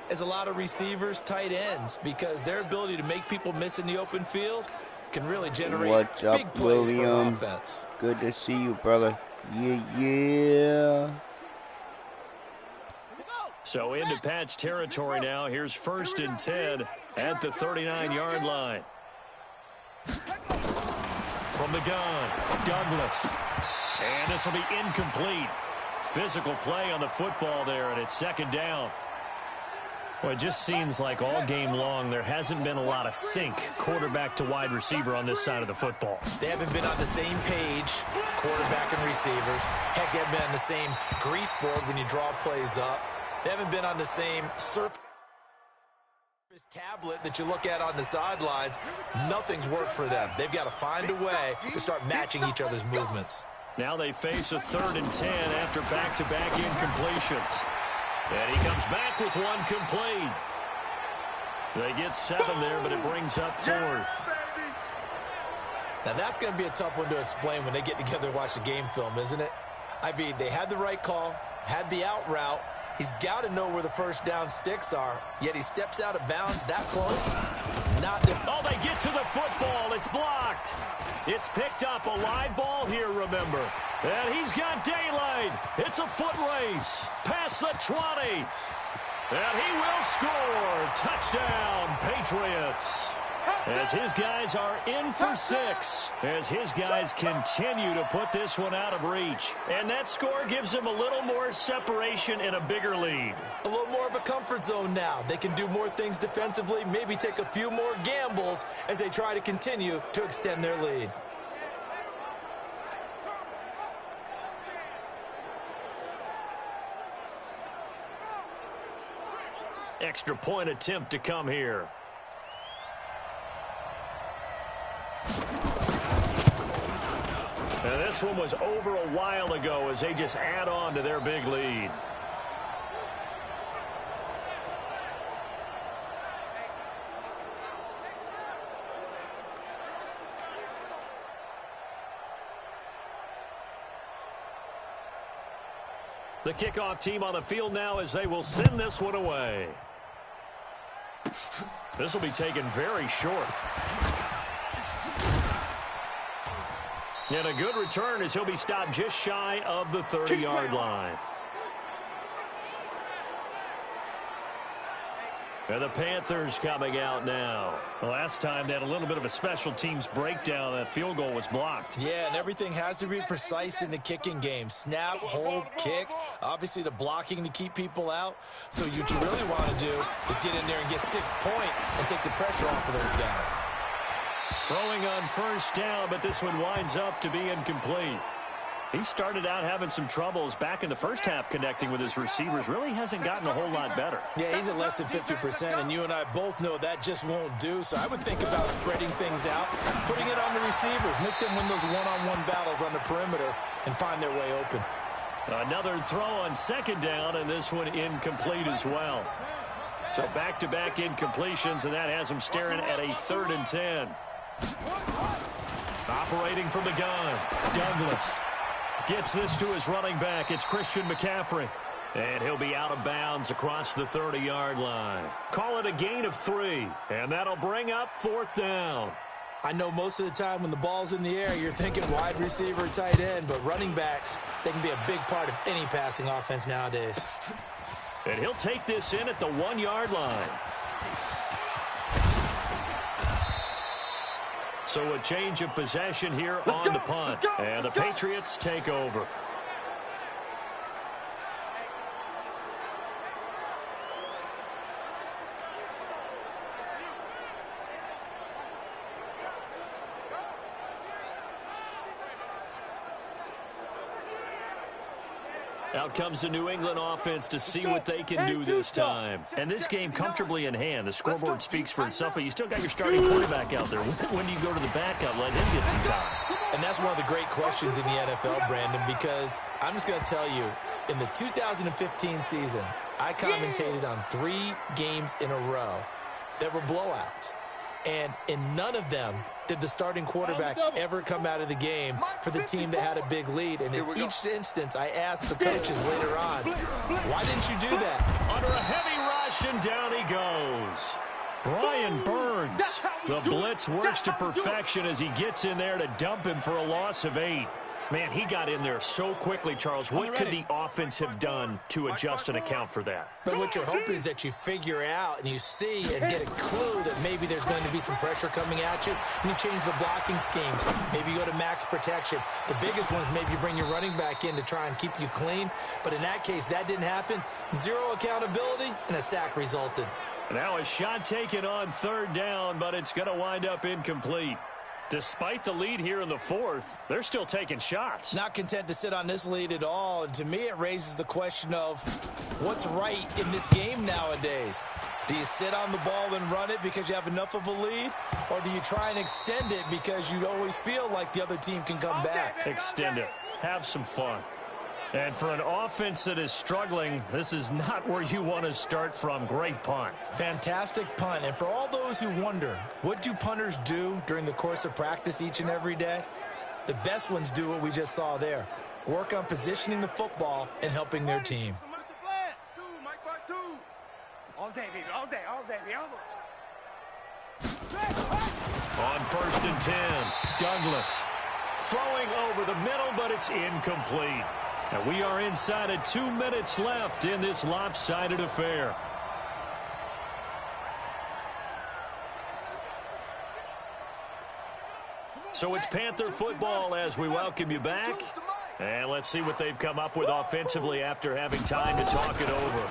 as a lot of receivers, tight ends, because their ability to make people miss in the open field can really generate big plays for offense. Good to see you, brother. Yeah. So into Pat's territory now. Here's 1st and 10 at the 39-yard line. From the gun, Douglas. And this will be incomplete. Physical play on the football there, and it's second down. Well, it just seems like all game long there hasn't been a lot of sync quarterback to wide receiver on this side of the football. They haven't been on the same page, quarterback and receivers. Heck, they haven't been on the same grease board when you draw plays up. They haven't been on the same surface tablet that you look at on the sidelines. Nothing's worked for them. They've got to find a way to start matching each other's movements. Now they face a 3rd and 10 after back-to-back incompletions. And he comes back with one complete. They get 7 there, but it brings up 4th. Now that's going to be a tough one to explain when they get together and watch the game film, isn't it? I mean, they had the right call, had the out route. He's got to know where the first down sticks are, yet he steps out of bounds that close. Oh, they get to the football. It's blocked. It's picked up. A live ball here, remember. And he's got daylight. It's a foot race. Past the 20. And he will score. Touchdown, Patriots. As his guys are in for 6. As his guys continue to put this one out of reach. And that score gives them a little more separation and a bigger lead. A little more of a comfort zone now. They can do more things defensively, maybe take a few more gambles as they try to continue to extend their lead. Extra point attempt to come here. And this one was over a while ago as they just add on to their big lead. The kickoff team on the field now as they will send this one away. This will be taken very short. And a good return as he'll be stopped just shy of the 30-yard line. And the Panthers coming out now. Last time they had a little bit of a special teams breakdown. That field goal was blocked. Yeah, and everything has to be precise in the kicking game. Snap, hold, kick. Obviously the blocking to keep people out. So what you really want to do is get in there and get 6 points and take the pressure off of those guys. Throwing on first down, but this one winds up to be incomplete. He started out having some troubles back in the first half connecting with his receivers. Really hasn't gotten a whole lot better. Yeah, he's at less than 50%, and you and I both know that just won't do. So I would think about spreading things out, putting it on the receivers, make them win those one-on-one battles on the perimeter and find their way open. Another throw on second down, and this one incomplete as well. So back-to-back incompletions, and that has him staring at a 3rd and 10. Operating from the gun, Douglas gets this to his running back. It's Christian McCaffrey. And he'll be out of bounds across the 30-yard line. Call it a gain of 3, and that'll bring up 4th down. I know most of the time when the ball's in the air, you're thinking wide receiver, tight end, but running backs, they can be a big part of any passing offense nowadays. And he'll take this in at the 1-yard line. So a change of possession here on the punt. And the Patriots take over. Out comes the New England offense to see what they can do this time. And this game comfortably in hand. The scoreboard speaks for itself, but you still got your starting quarterback out there. When do you go to the backup? Let him get some time. And that's one of the great questions in the NFL, Brandon, because I'm just going to tell you, in the 2015 season, I commentated on 3 games in a row that were blowouts. And in none of them did the starting quarterback ever come out of the game for the team that had a big lead. And in each instance, I asked the coaches later on, why didn't you do that? Under a heavy rush, and down he goes. Brian Burns. The blitz works to perfection as he gets in there to dump him for a loss of 8. Man, he got in there so quickly, Charles. What could the offense have done to adjust and account for that? But what you're hoping is that you figure out and you see and get a clue that maybe there's going to be some pressure coming at you, and you change the blocking schemes. Maybe you go to max protection. The biggest one is maybe you bring your running back in to try and keep you clean. But in that case, that didn't happen. 0 accountability, and a sack resulted. Now a shot taken on 3rd down, but it's going to wind up incomplete. Despite the lead here in the 4th, they're still taking shots. Not content to sit on this lead at all. And to me, it raises the question of what's right in this game nowadays. Do you sit on the ball and run it because you have enough of a lead? Or do you try and extend it because you always feel like the other team can come back? Extend it. Have some fun. And for an offense that is struggling, this is not where you want to start from. Great punt. Fantastic punt. And for all those who wonder, what do punters do during the course of practice each and every day? The best ones do what we just saw there. Work on positioning the football and helping their team. All day, baby. All day. All day, baby. On 1st and 10, Douglas throwing over the middle, but it's incomplete. And we are inside of 2 minutes left in this lopsided affair. So it's Panther football as we welcome you back. And let's see what they've come up with offensively after having time to talk it over.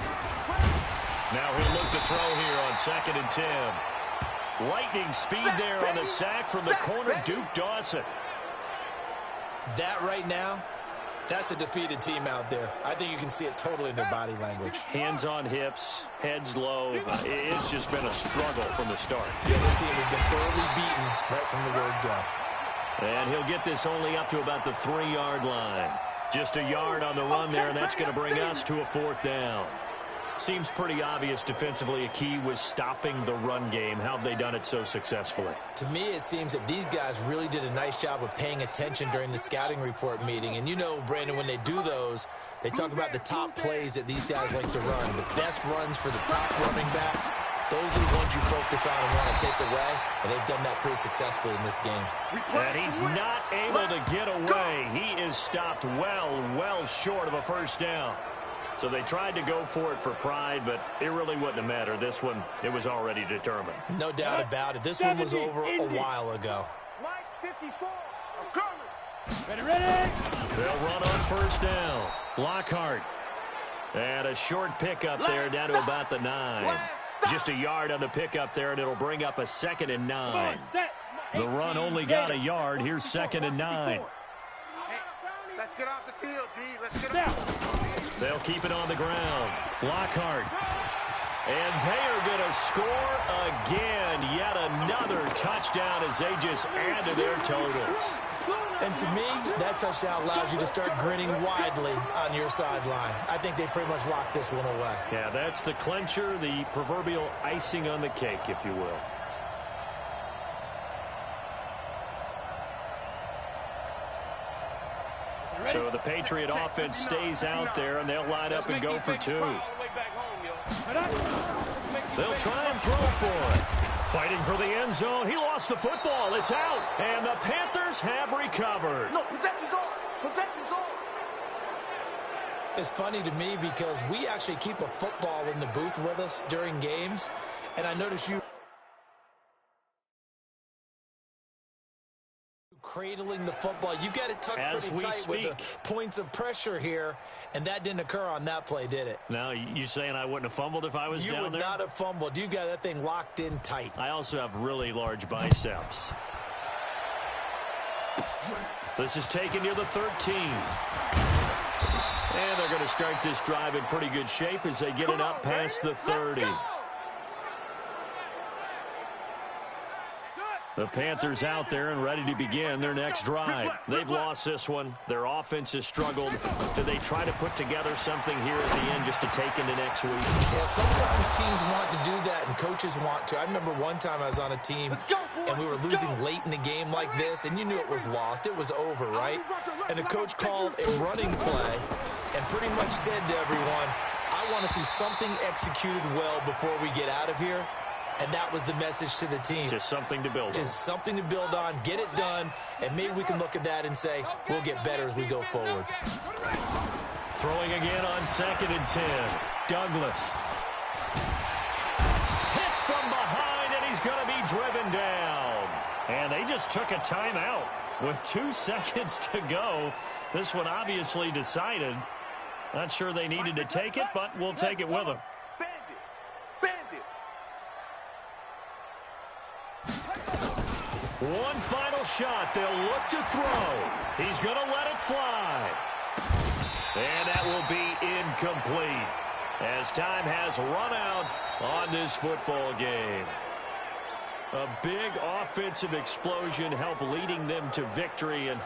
Now he'll look to throw here on 2nd and 10. Lightning speed there on the sack from the corner, Duke Dawson. That right now, that's a defeated team out there. I think you can see it totally in their body language. Hands on hips, heads low. It's just been a struggle from the start. Yeah, this team has been thoroughly beaten right from the word go. And he'll get this only up to about the 3-yard line. Just a yard on the run there, and that's going to bring us to a 4th down. Seems pretty obvious defensively a key was stopping the run game. How have they done it so successfully? To me, it seems that these guys really did a nice job of paying attention during the scouting report meeting. And you know, Brandon, when they do those, they talk about the top plays that these guys like to run. The best runs for the top running back, those are the ones you focus on and want to take away. And they've done that pretty successfully in this game. And he's not able to get away. He is stopped well short of a 1st down. So they tried to go for it for pride, but it really wouldn't have mattered. This one, it was already determined. No doubt about it. This one was over a while ago. Mike 54, I'm coming. Ready. They'll run on first down. Lockhart. And a short pickup there down to about the 9. Just a yard on the pickup there, and it'll bring up a 2nd and 9. The run only got a yard. Here's 2nd and 9. Hey, let's get off the field, D. Let's get off. They'll keep it on the ground. Lockhart. And they are going to score again. Yet another touchdown as they just add to their totals. And to me, that touchdown allows you to start grinning widely on your sideline. I think they pretty much locked this one away. Yeah, that's the clincher, the proverbial icing on the cake, if you will. So the Patriot offense stays out there, and they'll line up and go for 2. They'll try and throw for it. Fighting for the end zone. He lost the football. It's out. And the Panthers have recovered. No, possession's on. Possession's on. It's funny to me because we actually keep a football in the booth with us during games. And I notice you cradling the football. You got it tucked pretty tight with the points of pressure here, and that didn't occur on that play, did it? Now, you saying I wouldn't have fumbled if I was down there? You would not have fumbled. You got that thing locked in tight. I also have really large biceps. This is taken near the 13. And they're going to start this drive in pretty good shape as they get it up past the 30. The Panthers out there and ready to begin their next drive. They've lost this one. Their offense has struggled. Do they try to put together something here at the end just to take into next week? Yeah, sometimes teams want to do that and coaches want to. I remember one time I was on a team and we were losing late in the game like this, and you knew it was lost. It was over, right? And the coach called a running play and pretty much said to everyone, I want to see something executed well before we get out of here. And that was the message to the team. Just something to build on. Just something to build on, get it done, and maybe we can look at that and say, we'll get better as we go forward. Throwing again on 2nd and 10. Douglas. Hit from behind, and he's going to be driven down. And they just took a timeout with 2 seconds to go. This one obviously decided. Not sure they needed to take it, but we'll take it with them. One final shot. They'll look to throw. He's going to let it fly. And that will be incomplete as time has run out on this football game. A big offensive explosion helped leading them to victory. And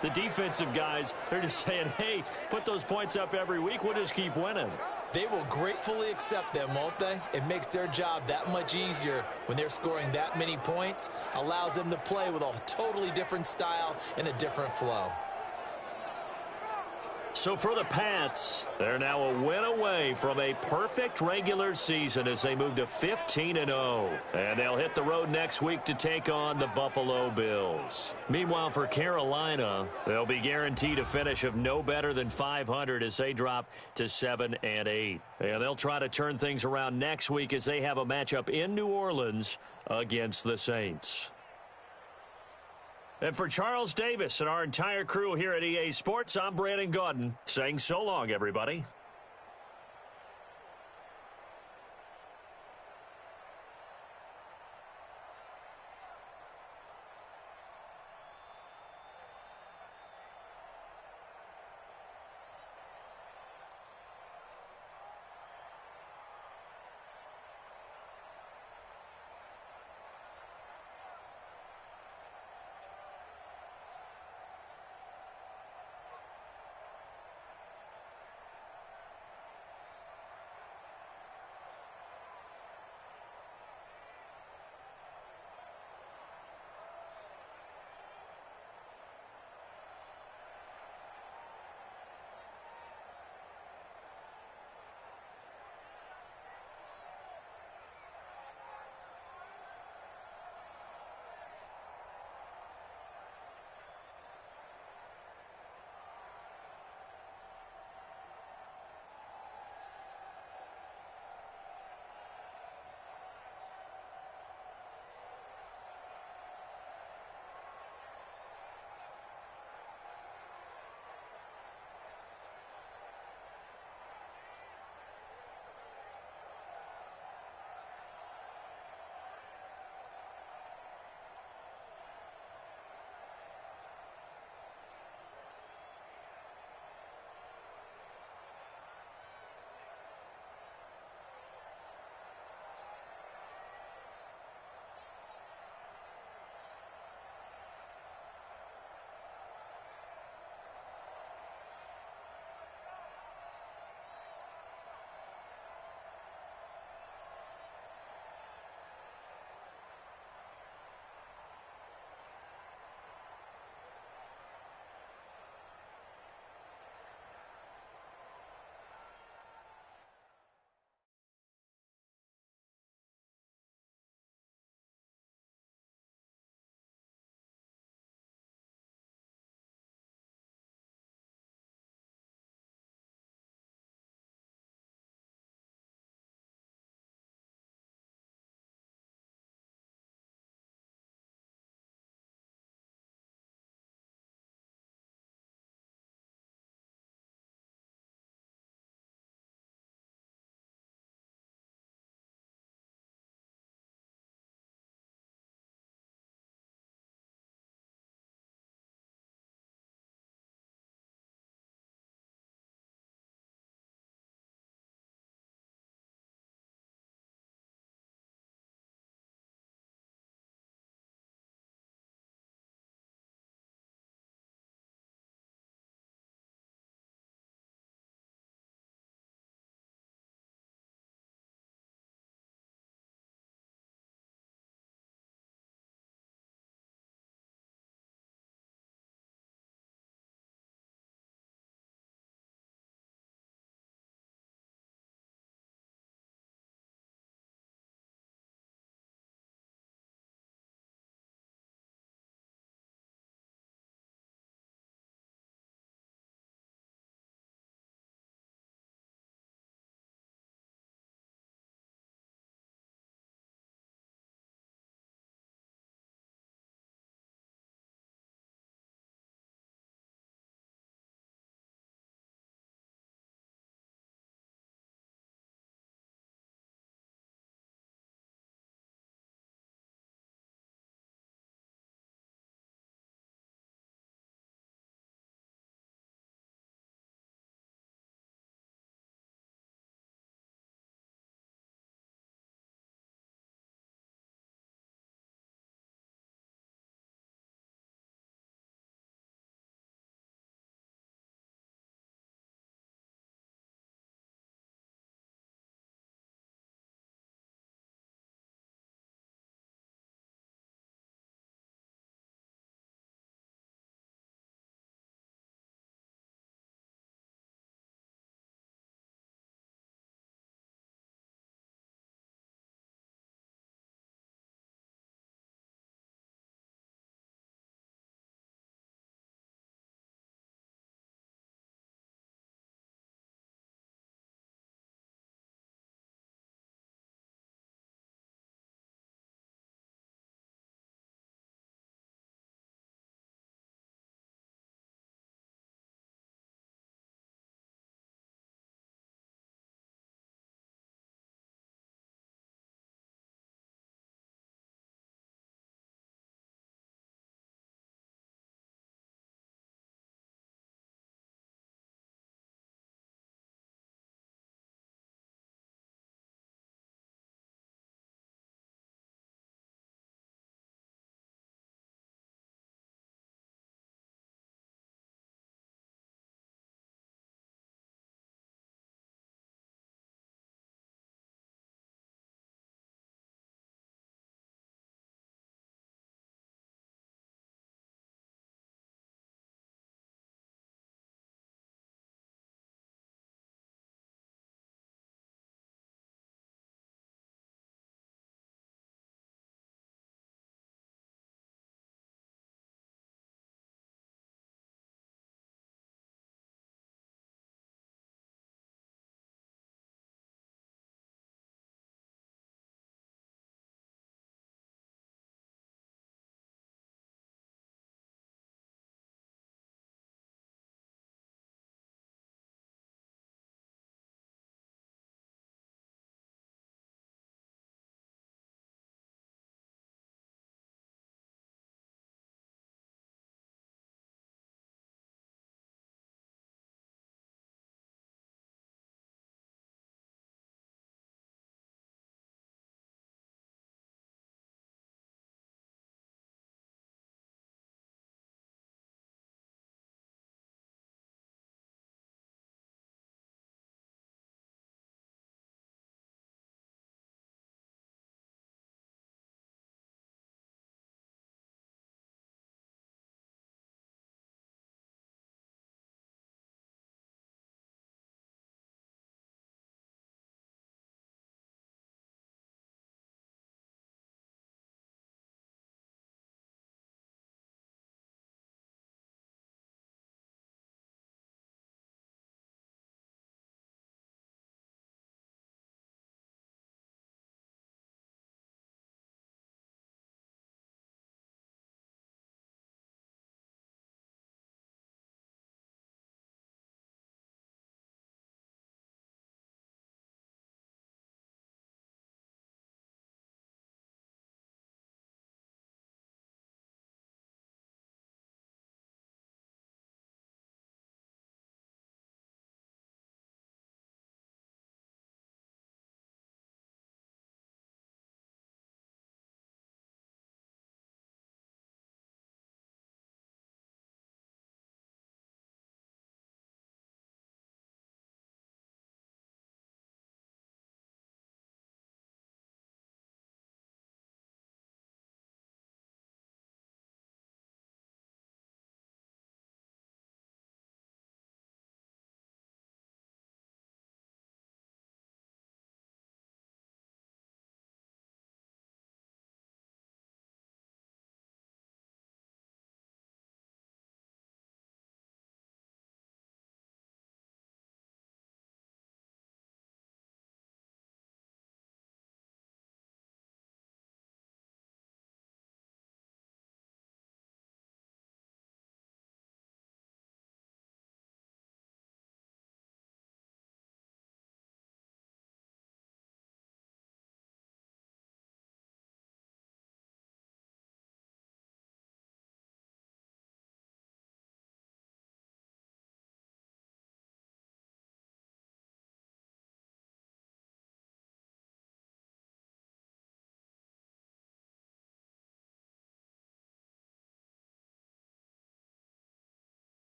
the defensive guys, they're just saying, hey, put those points up every week. We'll just keep winning. They will gratefully accept them, won't they? It makes their job that much easier when they're scoring that many points. Allows them to play with a totally different style and a different flow. So for the Pats, they're now a win away from a perfect regular season as they move to 15-0. And they'll hit the road next week to take on the Buffalo Bills. Meanwhile, for Carolina, they'll be guaranteed a finish of no better than 500 as they drop to 7-8. And they'll try to turn things around next week as they have a matchup in New Orleans against the Saints. And for Charles Davis and our entire crew here at EA Sports, I'm Brandon Gaudin saying so long, everybody.